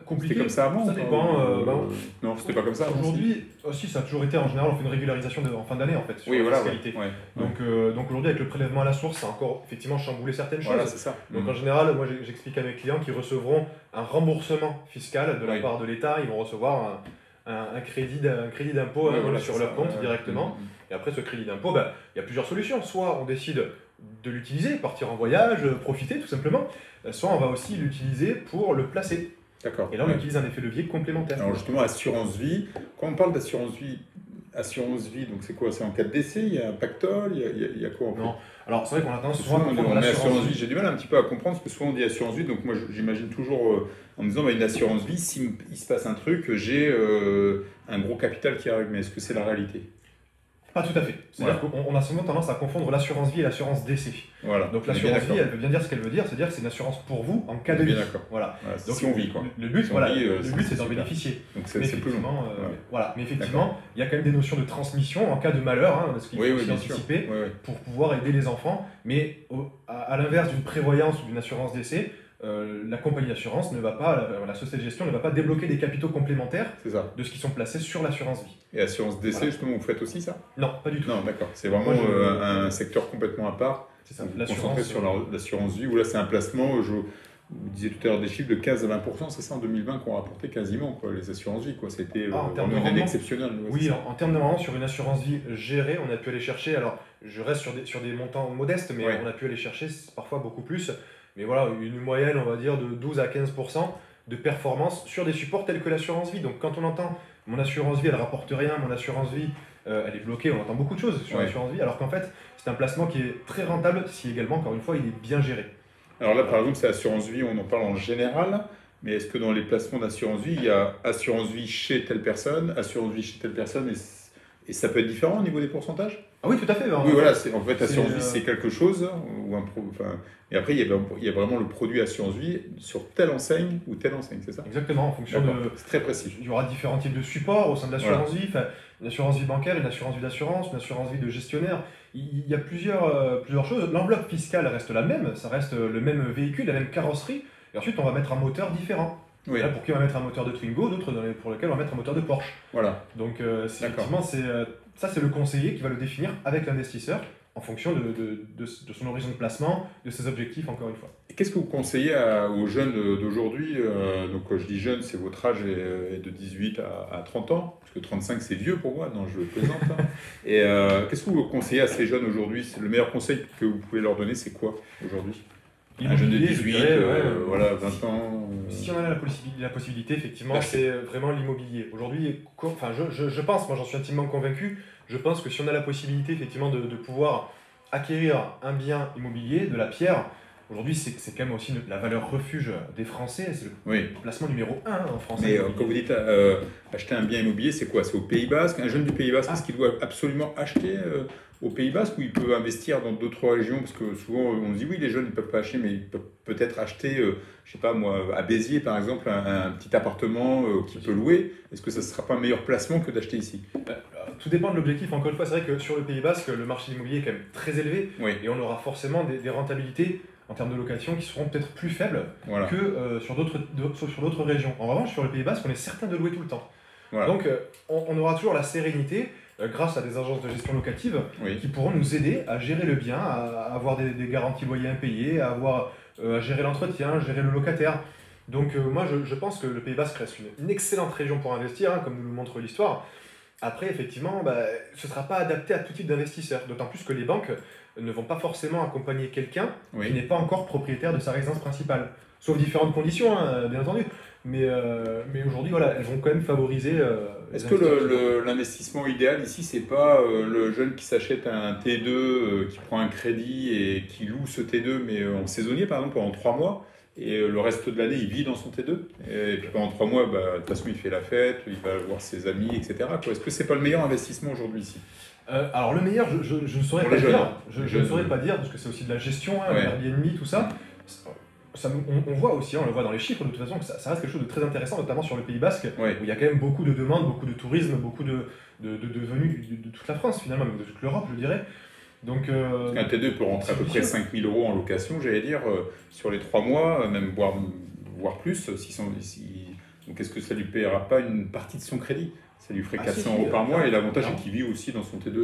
Compliqué. C'était comme ça avant? Ça dépend. Non, c'était pas comme ça. Aujourd'hui, aussi, ça a toujours été, en général, on fait une régularisation en fin d'année, en fait, sur la fiscalité. Donc aujourd'hui, avec le prélèvement à la source, ça a encore effectivement chamboulé certaines choses. Voilà, c'est ça. Donc en général, moi, j'explique à mes clients qu'ils recevront un remboursement fiscal de la part de l'État. Ils vont recevoir un crédit d'impôt sur leur compte directement. Et après, ce crédit d'impôt, il y a plusieurs solutions. Soit on décide de l'utiliser, partir en voyage, profiter tout simplement, soit on va aussi l'utiliser pour le placer. D'accord. Et là, on utilise un effet levier complémentaire. Alors justement, assurance vie, quand on parle d'assurance vie, donc c'est quoi? C'est en cas de décès, il y a un pactole, il y a quoi en fait? Non, alors c'est vrai qu'on a tendance souvent on met assurance vie, j'ai du mal un petit peu à comprendre, parce que souvent on dit assurance vie, donc moi j'imagine toujours en me disant une assurance vie, s'il se passe un truc, j'ai un gros capital qui arrive, mais est-ce que c'est la réalité? Pas tout à fait. C'est-à-dire qu'on a souvent tendance à confondre l'assurance vie et l'assurance décès. Voilà. Donc l'assurance vie, elle veut bien dire ce qu'elle veut dire, c'est-à-dire que c'est une assurance pour vous en cas de vie. Voilà. Donc si on vit quoi. Le but, c'est d'en bénéficier. Donc c'est plus long. Voilà. Mais effectivement, il y a quand même des notions de transmission en cas de malheur, ce qu'il faut aussi anticiper pour pouvoir aider les enfants. Mais à l'inverse d'une prévoyance ou d'une assurance décès, la compagnie d'assurance ne va pas, la société de gestion ne va pas débloquer des capitaux complémentaires de ce qui sont placés sur l'assurance vie. Et assurance décès, justement, vous faites aussi ça? Non, pas du tout. Non, d'accord. C'est vraiment un secteur complètement à part. C'est ça. Vous concentrez sur l'assurance vie, où là c'est un placement, vous disiez tout à l'heure des chiffres de 15 à 20%, c'est ça en 2020 qu'on rapportait quasiment, quoi, les assurances vie. C'était vraiment une année exceptionnelle. Oui, en termes de rendement, sur une assurance vie gérée, on a pu aller chercher, alors je reste sur des montants modestes, mais on a pu aller chercher parfois beaucoup plus. Mais voilà, une moyenne, on va dire, de 12 à 15% de performance sur des supports tels que l'assurance vie. Donc quand on entend mon assurance vie, elle rapporte rien, mon assurance vie, elle est bloquée, on entend beaucoup de choses sur l'assurance vie, alors qu'en fait, c'est un placement qui est très rentable si également, encore une fois, il est bien géré. Alors là, par exemple, c'est assurance vie, on en parle en général, mais est-ce que dans les placements d'assurance vie, il y a assurance vie chez telle personne, assurance vie chez telle personne, et ça peut être différent au niveau des pourcentages? Ah oui, tout à fait. Oui, voilà, en fait, assurance vie, c'est quelque chose, et après, il y a vraiment le produit assurance vie sur telle enseigne ou telle enseigne, c'est ça? Exactement, en fonction de... C'est très précis. Il y aura différents types de supports au sein de l'assurance vie, une assurance vie bancaire, une assurance vie d'assurance, une assurance vie de gestionnaire. Il y a plusieurs choses. L'enveloppe fiscale reste la même, ça reste le même véhicule, la même carrosserie, et ensuite on va mettre un moteur différent. Oui. Là, pour qui on va mettre un moteur de Twingo, d'autres pour lesquels on va mettre un moteur de Porsche. Voilà. Donc effectivement, Ça, c'est le conseiller qui va le définir avec l'investisseur en fonction de son horizon de placement, de ses objectifs, encore une fois. Et qu'est-ce que vous conseillez aux jeunes d'aujourd'hui? Donc, quand je dis jeune, c'est votre âge est de 18 à 30 ans, parce que 35, c'est vieux pour moi, non, je plaisante. Hein. Et qu'est-ce que vous conseillez à ces jeunes aujourd'hui? Le meilleur conseil que vous pouvez leur donner, c'est quoi aujourd'hui? Un jeune de 18, voilà, 20 ans. Si on a la possibilité, effectivement, c'est vraiment l'immobilier. Aujourd'hui, enfin, je pense, moi j'en suis intimement convaincu, je pense que si on a la possibilité, effectivement, de pouvoir acquérir un bien immobilier, de la pierre, aujourd'hui, c'est quand même aussi la valeur refuge des Français, c'est le placement numéro 1 en France. Mais quand vous dites acheter un bien immobilier, c'est quoi? C'est au Pays Basque? Un jeune du Pays Basque, est-ce qu'il doit absolument acheter au Pays Basque ou il peut investir dans d'autres régions? Parce que souvent on dit oui, les jeunes ne peuvent pas acheter, mais ils peuvent peut-être acheter, je sais pas moi, à Béziers par exemple, un petit appartement qu'il peut louer. Est-ce que ça ne sera pas un meilleur placement que d'acheter ici? Tout dépend de l'objectif. Encore une fois, c'est vrai que sur le Pays Basque, le marché de l'immobilier est quand même très élevé et on aura forcément des rentabilités en termes de location qui seront peut-être plus faibles que sur d'autres régions. En revanche, sur le Pays Basque, on est certain de louer tout le temps. Donc on aura toujours la sérénité grâce à des agences de gestion locative qui pourront nous aider à gérer le bien, à avoir des garanties loyers impayés, à gérer l'entretien, gérer le locataire. Donc moi je pense que le Pays Basque reste une excellente région pour investir, hein, comme nous le montre l'histoire. Après, effectivement, ce ne sera pas adapté à tout type d'investisseur, d'autant plus que les banques ne vont pas forcément accompagner quelqu'un qui n'est pas encore propriétaire de sa résidence principale. Sauf différentes conditions, hein, bien entendu. Mais aujourd'hui, voilà, elles vont quand même favoriser... Est-ce que l'investissement idéal ici, c'est pas le jeune qui s'achète un T2, qui prend un crédit et qui loue ce T2, mais en saisonnier, par exemple, pendant 3 mois, et le reste de l'année, il vit dans son T2, et puis pendant 3 mois, de toute façon, il fait la fête, il va voir ses amis, etc. Est-ce que c'est pas le meilleur investissement aujourd'hui ici? Alors le meilleur, je ne saurais pas dire. Je ne saurais pas dire, parce que c'est aussi de la gestion, hein, Airbnb, tout ça. On voit aussi, on le voit dans les chiffres de toute façon, que ça reste quelque chose de très intéressant, notamment sur le Pays Basque, où il y a quand même beaucoup de demandes, beaucoup de tourisme, beaucoup de venus de toute la France finalement, même de toute l'Europe, je dirais. Donc, un T2 peut rentrer à peu près 5 000 € en location, j'allais dire, sur les 3 mois, même voire plus. Donc est-ce que ça ne lui paiera pas une partie de son crédit? Ça lui ferait 400 € par mois, et l'avantage est qu'il vit aussi dans son T2.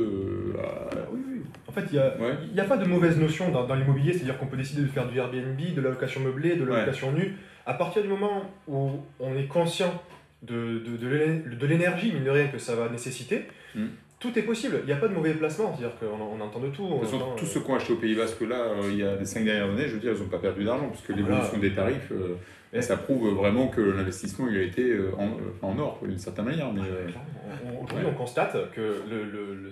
Oui. En fait, il n'y a pas de mauvaise notion dans l'immobilier, c'est-à-dire qu'on peut décider de faire du Airbnb, de la location meublée, de la location nue. À partir du moment où on est conscient de l'énergie, mine de rien, que ça va nécessiter, tout est possible. Il n'y a pas de mauvais placement, c'est-à-dire qu'on entend de tout. De toute façon, tous ceux qui ont acheté au Pays Basque, là, il y a les 5 dernières années, je veux dire, ils n'ont pas perdu d'argent, parce que l'évolution des tarifs, ça prouve vraiment que l'investissement il a été en or, d'une certaine manière. Aujourd'hui, on constate que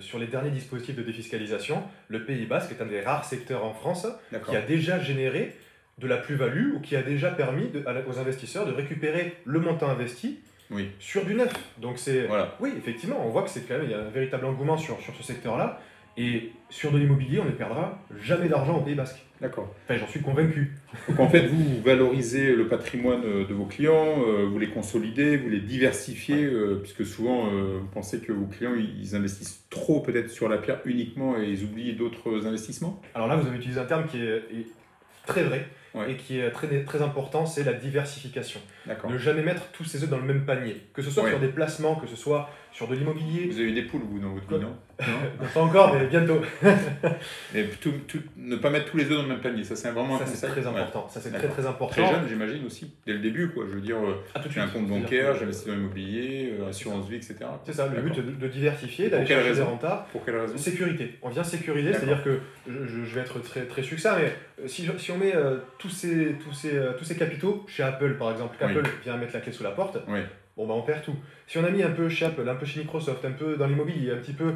sur les derniers dispositifs de défiscalisation, le Pays Basque est un des rares secteurs en France qui a déjà généré de la plus-value ou qui a déjà permis aux investisseurs de récupérer le montant investi sur du neuf. Donc oui, effectivement, on voit que il y a un véritable engouement sur ce secteur-là. Et sur de l'immobilier, on ne perdra jamais d'argent au Pays Basque. D'accord. Enfin, j'en suis convaincu. Donc en fait, vous valorisez le patrimoine de vos clients, vous les consolidez, vous les diversifiez, puisque souvent vous pensez que vos clients ils investissent trop peut-être sur la pierre uniquement et ils oublient d'autres investissements? Alors là, vous avez utilisé un terme qui est très vrai. Et qui est très, très important, c'est la diversification. Ne jamais mettre tous ses œufs dans le même panier. Que ce soit sur des placements, que ce soit sur de l'immobilier. Vous avez des poules, vous, dans votre vie, non? Pas encore, mais bientôt. Mais ne pas mettre tous les œufs dans le même panier, ça c'est vraiment un conseil. Ça c'est très important. Ça c'est très important. Très jeune, j'imagine aussi, dès le début, quoi. Je veux dire, j'ai un compte bancaire, j'investis dans l'immobilier, assurance vie, etc. C'est ça, le but de diversifier, d'aller chercher des rentables. Pour quelle raison? Sécurité. On vient sécuriser, c'est-à-dire que je vais être très, très succinct, mais si on met tous ces capitaux chez Apple, par exemple, qu'Apple vient mettre la clé sous la porte. Bon, on perd tout. Si on a mis un peu chez Apple, un peu chez Microsoft, un peu dans l'immobilier, un petit peu...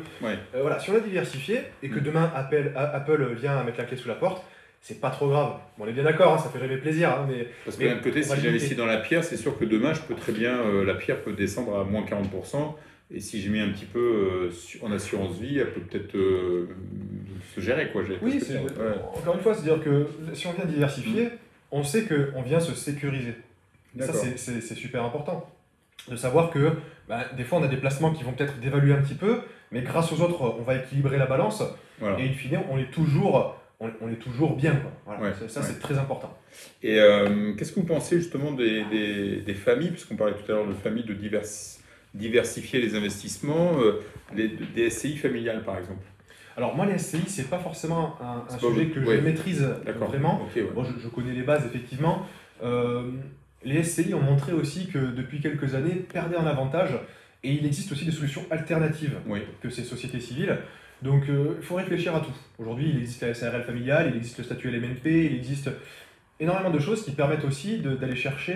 voilà, si on a diversifié et que demain Apple vient mettre la clé sous la porte, c'est pas trop grave. Bon, on est bien d'accord, hein, ça fait jamais plaisir. Hein, parce que d'un côté, si j'investis dans la pierre, c'est sûr que demain, je peux très bien... la pierre peut descendre à moins 40%. Et si j'ai mis un petit peu en assurance vie, elle peut peut-être se gérer, quoi. Oui, encore une fois, c'est-à-dire que si on vient diversifier, on sait qu'on vient se sécuriser. Et ça, c'est super important. De savoir que des fois, on a des placements qui vont peut-être dévaluer un petit peu, mais grâce aux autres, on va équilibrer la balance. Voilà. Et in fine, on est toujours bien. Quoi. Voilà. Ça, c'est très important. Et qu'est-ce que vous pensez justement des familles, puisqu'on parlait tout à l'heure de familles de diversifier les investissements, des SCI familiales par exemple? Alors moi, les SCI, c'est pas forcément un C'est pas sujet vous- que ouais. je maîtrise D'accord. vraiment. Ok, ouais. Bon, je connais les bases, effectivement. Euh, les SCI ont montré aussi que depuis quelques années, perdaient en avantage. Et il existe aussi des solutions alternatives Oui. que ces sociétés civiles. Donc il faut réfléchir à tout. Aujourd'hui, il existe la SARL familiale, il existe le statut LMNP, il existe énormément de choses qui permettent aussi d'aller chercher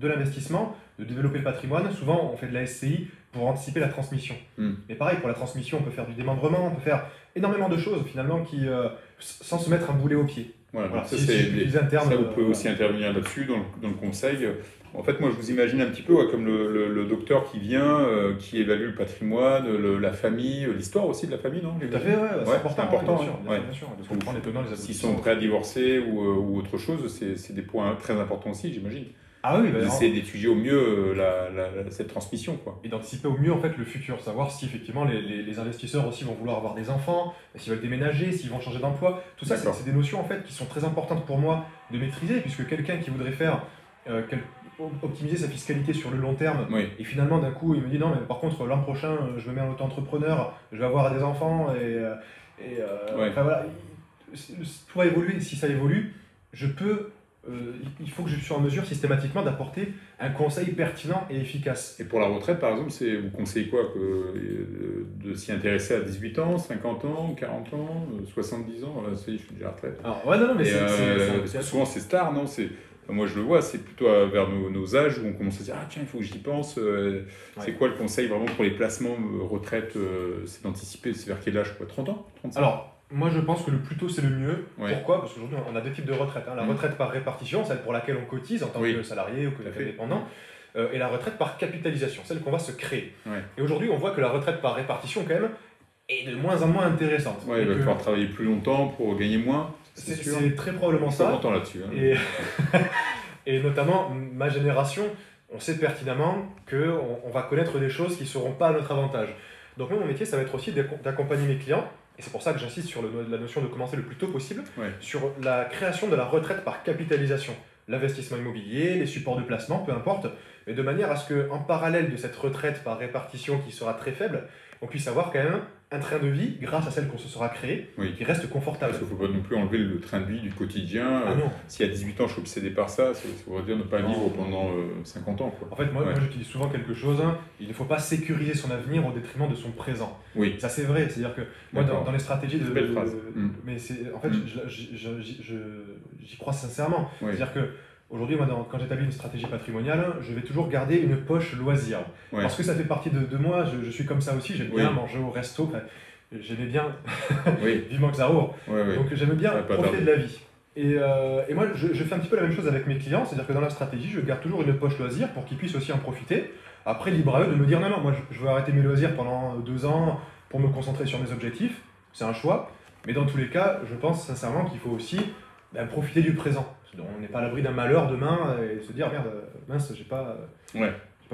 de l'investissement, de développer le patrimoine. Souvent, on fait de la SCI pour anticiper la transmission. Hmm. Mais pareil, pour la transmission, on peut faire du démembrement, on peut faire énormément de choses finalement sans se mettre un boulet au pied. Voilà, Voilà, donc ça, si je peux utiliser un terme, ça, vous pouvez voilà. aussi intervenir là-dessus dans le conseil. En fait, moi, je vous imagine un petit peu ouais, comme le docteur qui vient, qui évalue le patrimoine, la famille, l'histoire aussi de la famille, non? Tout à fait, ouais, c'est Ouais, important, c'est important, bien sûr, ouais. bien sûr, de comprendre les tenants, les S'ils aboutissants. sont prêts à divorcer ou autre chose, c'est des points très importants aussi, j'imagine. Ah oui, Vous bah, essayez d'étudier au mieux cette transmission, quoi. et d'anticiper au mieux en fait le futur, savoir si effectivement les investisseurs aussi vont vouloir avoir des enfants, s'ils veulent déménager, s'ils vont changer d'emploi. Tout ça, D'accord. c'est des notions en fait qui sont très importantes pour moi de maîtriser, puisque quelqu'un qui voudrait faire optimiser sa fiscalité sur le long terme, Oui, et finalement d'un coup il me dit non, mais par contre l'an prochain je me mets en auto-entrepreneur, je vais avoir des enfants Ouais. enfin voilà, tout va évoluer. Si ça évolue, je peux il faut que je sois en mesure systématiquement d'apporter un conseil pertinent et efficace. et pour la retraite, par exemple, vous conseillez quoi de s'y intéresser à 18 ans, 50 ans, 40 ans, 70 ans? Voilà, ça y est, je suis déjà à la retraite. Alors, ouais, non, mais Et, parce que souvent, c'est tard, non? Moi, je le vois, c'est plutôt vers nos âges où on commence à dire ah, tiens, il faut que j'y pense. C'est quoi le conseil vraiment pour les placements retraite? C'est d'anticiper, c'est vers quel âge, quoi? 30 ans? 35? Alors, moi je pense que le plus tôt c'est le mieux. Ouais. Pourquoi? Parce qu'aujourd'hui on a deux types de retraite. La retraite par répartition, celle pour laquelle on cotise en tant Oui. que salarié ou que Tout à fait. indépendant, et la retraite par capitalisation, celle qu'on va se créer. Ouais. Et aujourd'hui on voit que la retraite par répartition quand même est de moins en moins intéressante. Ouais, il Et va que falloir travailler plus longtemps pour gagner moins, c'est sûr. c'est très probablement Je suis pas ça. content là-dessus. Hein. Et, et notamment, ma génération, on sait pertinemment qu'on va connaître des choses qui ne seront pas à notre avantage. Donc moi, mon métier, ça va être aussi d'accompagner mes clients, et c'est pour ça que j'insiste sur la notion de commencer le plus tôt possible, Ouais. sur la création de la retraite par capitalisation. L'investissement immobilier, les supports de placement, peu importe, mais de manière à ce qu'en parallèle de cette retraite par répartition qui sera très faible, on puisse avoir quand même un train de vie, grâce à celle qu'on se sera créée, Oui. qui reste confortable. Parce qu'il ne faut pas non plus enlever le train de vie du quotidien. Ah non. Si à 18 ans je suis obsédé par ça, ça veut dire ne pas Non. vivre pendant 50 ans. Quoi. En fait, moi, Ouais. moi j'utilise souvent quelque chose, il ne faut pas sécuriser son avenir au détriment de son présent. Oui, Ça, c'est vrai, c'est-à-dire que moi, D'accord. dans les stratégies de. C'est une belle phrase. Mais en fait, j'y crois sincèrement. oui. C'est-à-dire que. Aujourd'hui, moi, quand j'établis une stratégie patrimoniale, je vais toujours garder une poche loisir. Ouais. Parce que ça fait partie de moi, je suis comme ça aussi, j'aime Oui. bien manger au resto, enfin, j'aimais bien, Oui, vivement que ça rouvre. ouais, ouais. Donc j'aime bien Ça va pas profiter tarder. de la vie. Et moi, je fais un petit peu la même chose avec mes clients, c'est-à-dire que dans la stratégie, je garde toujours une poche loisir pour qu'ils puissent aussi en profiter. Après, libre à eux de me dire non, non, moi je veux arrêter mes loisirs pendant 2 ans pour me concentrer sur mes objectifs, c'est un choix. Mais dans tous les cas, je pense sincèrement qu'il faut aussi profiter du présent. On n'est pas à l'abri d'un malheur demain et se dire merde, mince, j'ai pas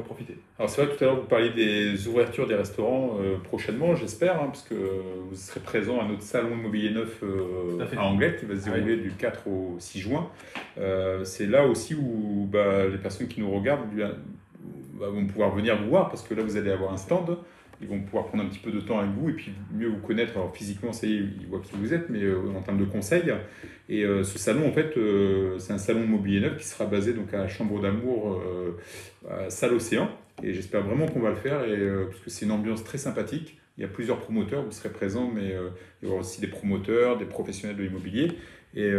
profité. Alors c'est vrai que tout à l'heure vous parliez des ouvertures des restaurants prochainement, j'espère, hein, parce que vous serez présent à notre salon immobilier neuf Tout à fait. à Anglette qui va se dérouler du 4 au 6 juin. C'est là aussi où les personnes qui nous regardent vont pouvoir venir vous voir parce que là vous allez avoir un stand. Ils vont pouvoir prendre un petit peu de temps avec vous et puis mieux vous connaître. Alors physiquement, ça y est, ils voient qui vous êtes, mais en termes de conseils. Et ce salon, en fait, c'est un salon immobilier neuf qui sera basé donc à Chambre d'Amour, à Salle Océan. Et j'espère vraiment qu'on va le faire, parce que c'est une ambiance très sympathique. Il y a plusieurs promoteurs, vous serez présents, mais il y aura aussi des promoteurs, des professionnels de l'immobilier. Et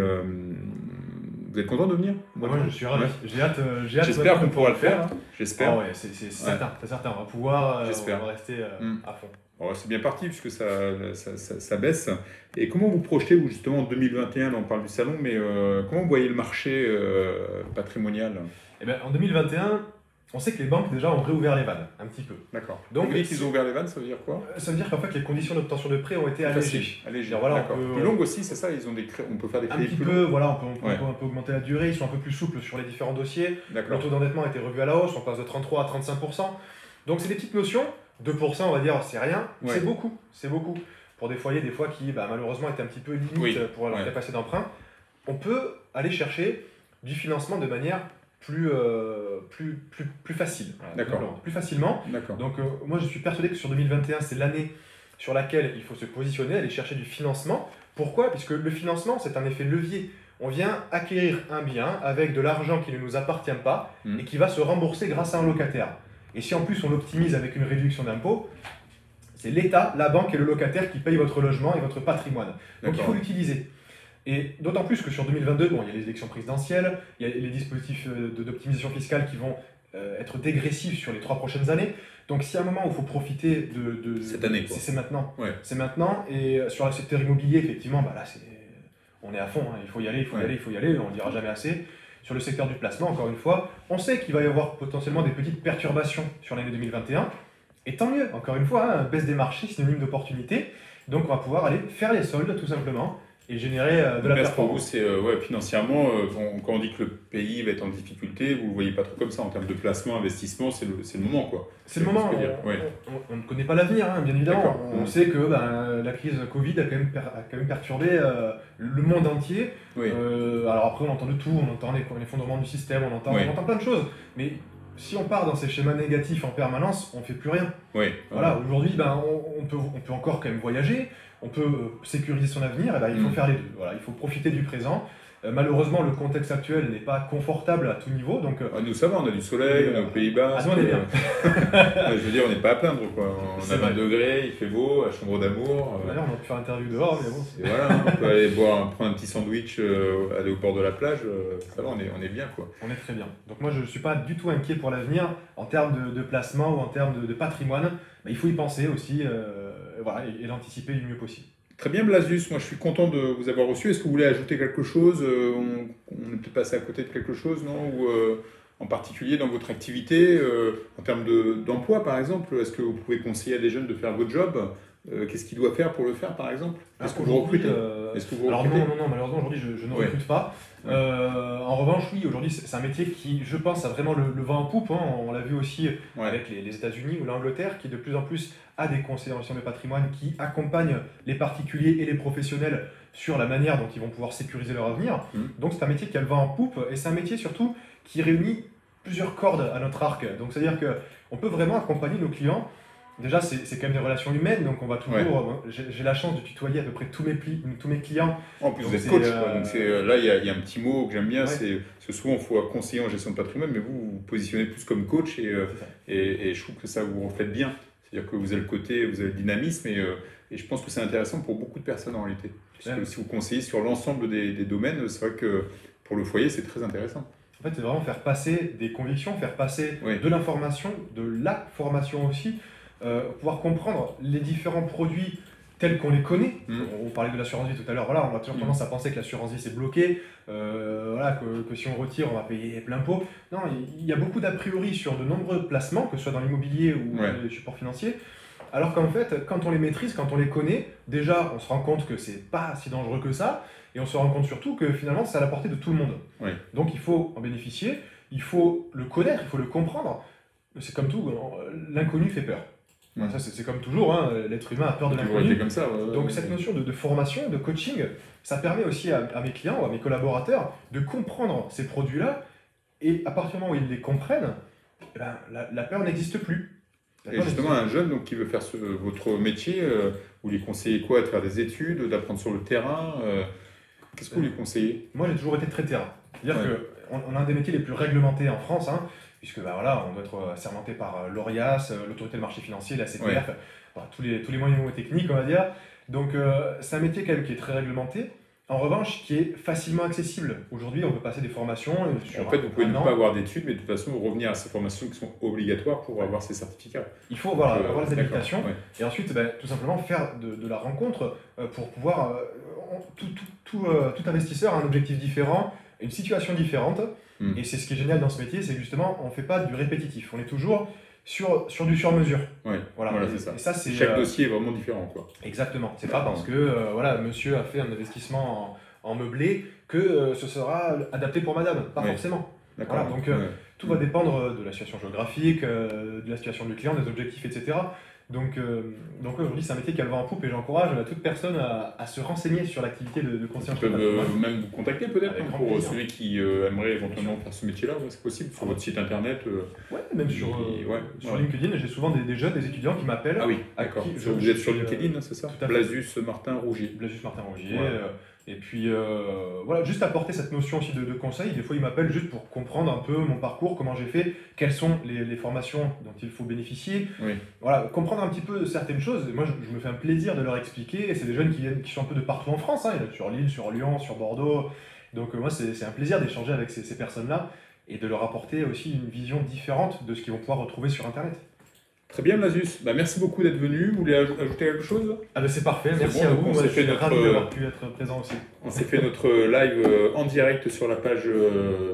vous êtes content de venir? Moi, je suis ravi. Ouais. J'ai hâte. J'espère qu'on pourra le faire. Hein. J'espère. Ah ouais, c'est certain, c'est certain. On va pouvoir J'espère. on va rester à fond. Alors, c'est bien parti puisque ça baisse. Et comment vous projetez, vous, justement, en 2021, là, on parle du salon, mais comment vous voyez le marché patrimonial? Eh ben, en 2021, on sait que les banques déjà ont réouvert les vannes, un petit peu. D'accord. Donc, Donc, qu'ils ont ouvert les vannes, ça veut dire quoi? Ça veut dire qu'en fait, les conditions d'obtention de prêts ont été allégées. Allégé. Voilà, D'accord. on peut- Plus longue aussi, c'est ça? On peut faire des Un crédits petit plus peu, longs? voilà, on Ouais. peut un peu augmenter la durée, ils sont un peu plus souples sur les différents dossiers. Le D'accord. taux d'endettement a été revu à la hausse, on passe de 33 à 35%. Donc c'est des petites notions, 2% on va dire c'est rien, Ouais. c'est beaucoup. Pour des foyers des fois qui malheureusement étaient un petit peu limite Oui. pour leur Ouais. capacité d'emprunt, on peut aller chercher du financement de manière plus facile. Voilà, D'accord. plus facilement. D'accord. Donc moi je suis persuadé que sur 2021, c'est l'année sur laquelle il faut se positionner, aller chercher du financement. Pourquoi? Puisque le financement, c'est un effet levier. On vient acquérir un bien avec de l'argent qui ne nous appartient pas et qui va se rembourser grâce à un locataire. Et si en plus on l'optimise avec une réduction d'impôt, c'est l'État, la banque et le locataire qui payent votre logement et votre patrimoine. Donc il faut l'utiliser. Et d'autant plus que sur 2022, bon, il y a les élections présidentielles, il y a les dispositifs d'optimisation fiscale qui vont être dégressifs sur les 3 prochaines années. Donc s'il y a un moment où il faut profiter de cette année, c'est maintenant. Ouais. C'est maintenant. Et sur le secteur immobilier, effectivement, bah là, on est à fond. Hein. Il faut y aller, on ne le dira jamais assez. Sur le secteur du placement, encore une fois, on sait qu'il va y avoir potentiellement des petites perturbations sur l'année 2021. Et tant mieux, encore une fois, hein, baisse des marchés, synonyme d'opportunité. Donc on va pouvoir aller faire les soldes, tout simplement, et générer de la performance. Pour vous, c'est financièrement, quand on dit que le pays va être en difficulté, vous ne le voyez pas trop comme ça en termes de placement, investissement, c'est le moment, quoi. C'est le moment. On ne connaît pas l'avenir, hein, bien évidemment. On sait que la crise Covid a quand même perturbé le monde entier. Oui. Alors après, on entend de tout, on entend l'effondrement du système, on entend plein de choses. Mais si on part dans ces schémas négatifs en permanence, on ne fait plus rien. Oui. Voilà, aujourd'hui, on peut encore quand même voyager, on peut sécuriser son avenir, et il faut faire les deux. Voilà, il faut profiter du présent. Malheureusement, le contexte actuel n'est pas confortable à tout niveau. Donc, nous, ça va, on a du soleil, on est aux Pays-Bas. Nous, on est bien. Je veux dire, on n'est pas à plaindre, quoi. On a 20 degrés, il fait beau, à Chambre d'Amour. D'ailleurs, on a pu faire interview dehors, mais bon. Et voilà, on peut aller prendre un petit sandwich, aller au bord de la plage, ça va, on est bien, quoi. On est très bien. Donc moi, je ne suis pas du tout inquiet pour l'avenir en termes de placement ou en termes de patrimoine. Mais il faut y penser aussi et l'anticiper du mieux possible. Très bien, Blasius, moi je suis content de vous avoir reçu. Est-ce que vous voulez ajouter quelque chose? On est peut-être passé à côté de quelque chose, non? Ou en particulier dans votre activité, en termes d'emploi par exemple, est-ce que vous pouvez conseiller à des jeunes de faire votre job? Qu'est-ce qu'ils doivent faire pour le faire par exemple? Est-ce que vous recrutez? Alors non, malheureusement aujourd'hui je ne recrute pas. En revanche, oui, aujourd'hui c'est un métier qui, je pense, a vraiment le vent en poupe. Hein. On l'a vu aussi avec les États-Unis ou l'Angleterre, qui de plus en plus a des conseillers en gestion de patrimoine qui accompagnent les particuliers et les professionnels sur la manière dont ils vont pouvoir sécuriser leur avenir. Donc c'est un métier qui a le vent en poupe et c'est un métier surtout qui réunit plusieurs cordes à notre arc. Donc c'est-à-dire qu'on peut vraiment accompagner nos clients. Déjà, c'est quand même des relations humaines, donc on va toujours. J'ai la chance de tutoyer à peu près tous mes clients. En plus, vous êtes coach, donc là, il y a un petit mot que j'aime bien, c'est que souvent, il faut conseiller en gestion de patrimoine, mais vous vous positionnez plus comme coach et je trouve que ça vous reflète bien. C'est-à-dire que vous avez le dynamisme et je pense que c'est intéressant pour beaucoup de personnes en réalité. Puisque si vous conseillez sur l'ensemble des domaines, c'est vrai que pour le foyer, c'est très intéressant. En fait, c'est vraiment faire passer des convictions, faire passer de l'information, de la formation aussi. Pouvoir comprendre les différents produits tels qu'on les connaît. On parlait de l'assurance vie tout à l'heure, voilà, on a toujours tendance à penser que l'assurance vie c'est bloqué, que si on retire on va payer plein pot. Non, il y a beaucoup d'a priori sur de nombreux placements, que ce soit dans l'immobilier ou les supports financiers, alors qu'en fait, quand on les maîtrise, quand on les connaît, déjà on se rend compte que c'est pas si dangereux que ça, et on se rend compte surtout que finalement c'est à la portée de tout le monde. Donc il faut en bénéficier, il faut le connaître, il faut le comprendre. C'est comme tout, l'inconnu fait peur. Ça, c'est comme toujours, hein, l'être humain a peur de l'inconnu. Donc cette notion de formation, de coaching, ça permet aussi à mes clients ou à mes collaborateurs de comprendre ces produits-là, et à partir du moment où ils les comprennent, la peur n'existe plus. Et justement, un jeune donc, qui veut faire votre métier, vous lui conseillez quoi? De faire des études, d'apprendre sur le terrain? Qu'est-ce que vous lui conseillez? Moi, j'ai toujours été très terrain. C'est-à-dire qu'on a un des métiers les plus réglementés en France, hein, puisque on doit être sermenté par l'ORIAS, l'autorité du marché financier, la CPF, tous les moyens techniques, on va dire. Donc c'est un métier quand même qui est très réglementé, en revanche qui est facilement accessible. Aujourd'hui, on peut passer des formations sur en fait, vous pouvez ne pas avoir d'études, mais de toute façon, revenir à ces formations qui sont obligatoires pour avoir ces certificats. Il faut avoir les habilitations, et ensuite, tout simplement faire de la rencontre pour pouvoir... tout investisseur a un objectif différent, une situation différente. Et c'est ce qui est génial dans ce métier, c'est que justement, on ne fait pas du répétitif. On est toujours sur du sur-mesure. Voilà, c'est ça. Et ça, chaque dossier est vraiment différent, quoi. Exactement. C'est pas parce que monsieur a fait un investissement en meublé que ce sera adapté pour madame. Pas forcément. Voilà, donc tout va dépendre de la situation géographique, de la situation du client, des objectifs, etc. Donc aujourd'hui, c'est un métier qui a le vent en poupe et j'encourage toute personne à se renseigner sur l'activité de conseiller en Ils peuvent patrimoine. même vous contacter peut-être Avec grand pour plaisir. celui qui aimerait éventuellement faire ce métier-là, ouais, c'est possible, sur votre site internet. Ouais, même sur, ouais, sur ouais. LinkedIn, j'ai souvent des jeunes, des étudiants qui m'appellent. Ah oui, à d'accord. qui Vous êtes sur LinkedIn, c'est ça? tout à fait. Blasus Martin Rougier. Blasus Martin Rogier. Ouais. Et puis voilà, juste apporter cette notion aussi de conseil. Des fois, ils m'appellent juste pour comprendre un peu mon parcours, comment j'ai fait, quelles sont les formations dont il faut bénéficier. Oui. Voilà, comprendre un petit peu certaines choses. Et moi, je me fais un plaisir de leur expliquer. Et c'est des jeunes qui sont un peu de partout en France. Hein. Il y en a sur Lille, sur Lyon, sur Bordeaux. Donc moi, c'est un plaisir d'échanger avec ces personnes-là et de leur apporter aussi une vision différente de ce qu'ils vont pouvoir retrouver sur Internet. Très bien, Blasus. Bah, merci beaucoup d'être venu. Vous voulez ajouter quelque chose? Ah ben c'est parfait, C'est merci bon, à donc vous. on Moi, s'est je fait suis notre- ravi d'avoir pu être présent aussi. On s'est fait notre live en direct sur la page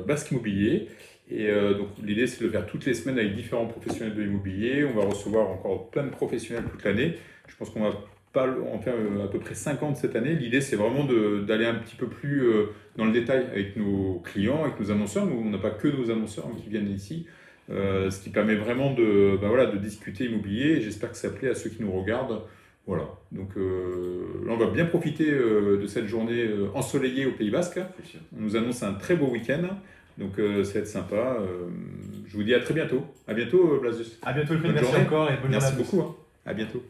Basque Immobilier. Et donc l'idée c'est de le faire toutes les semaines avec différents professionnels de l'immobilier. On va recevoir encore plein de professionnels toute l'année. Je pense qu'on va pas en faire à peu près 50 cette année. L'idée c'est vraiment d'aller un petit peu plus dans le détail avec nos clients, avec nos annonceurs. Nous, on n'a pas que nos annonceurs qui viennent ici. Ce qui permet vraiment de discuter immobilier. Et j'espère que ça plaît à ceux qui nous regardent. Voilà, donc là on va bien profiter de cette journée ensoleillée au Pays Basque. On nous annonce un très beau week-end, donc ça va être sympa. Je vous dis à très bientôt. À bientôt, Blasus. À bientôt, le Bonne merci journée. encore et bonne journée Merci à tous. beaucoup. À bientôt.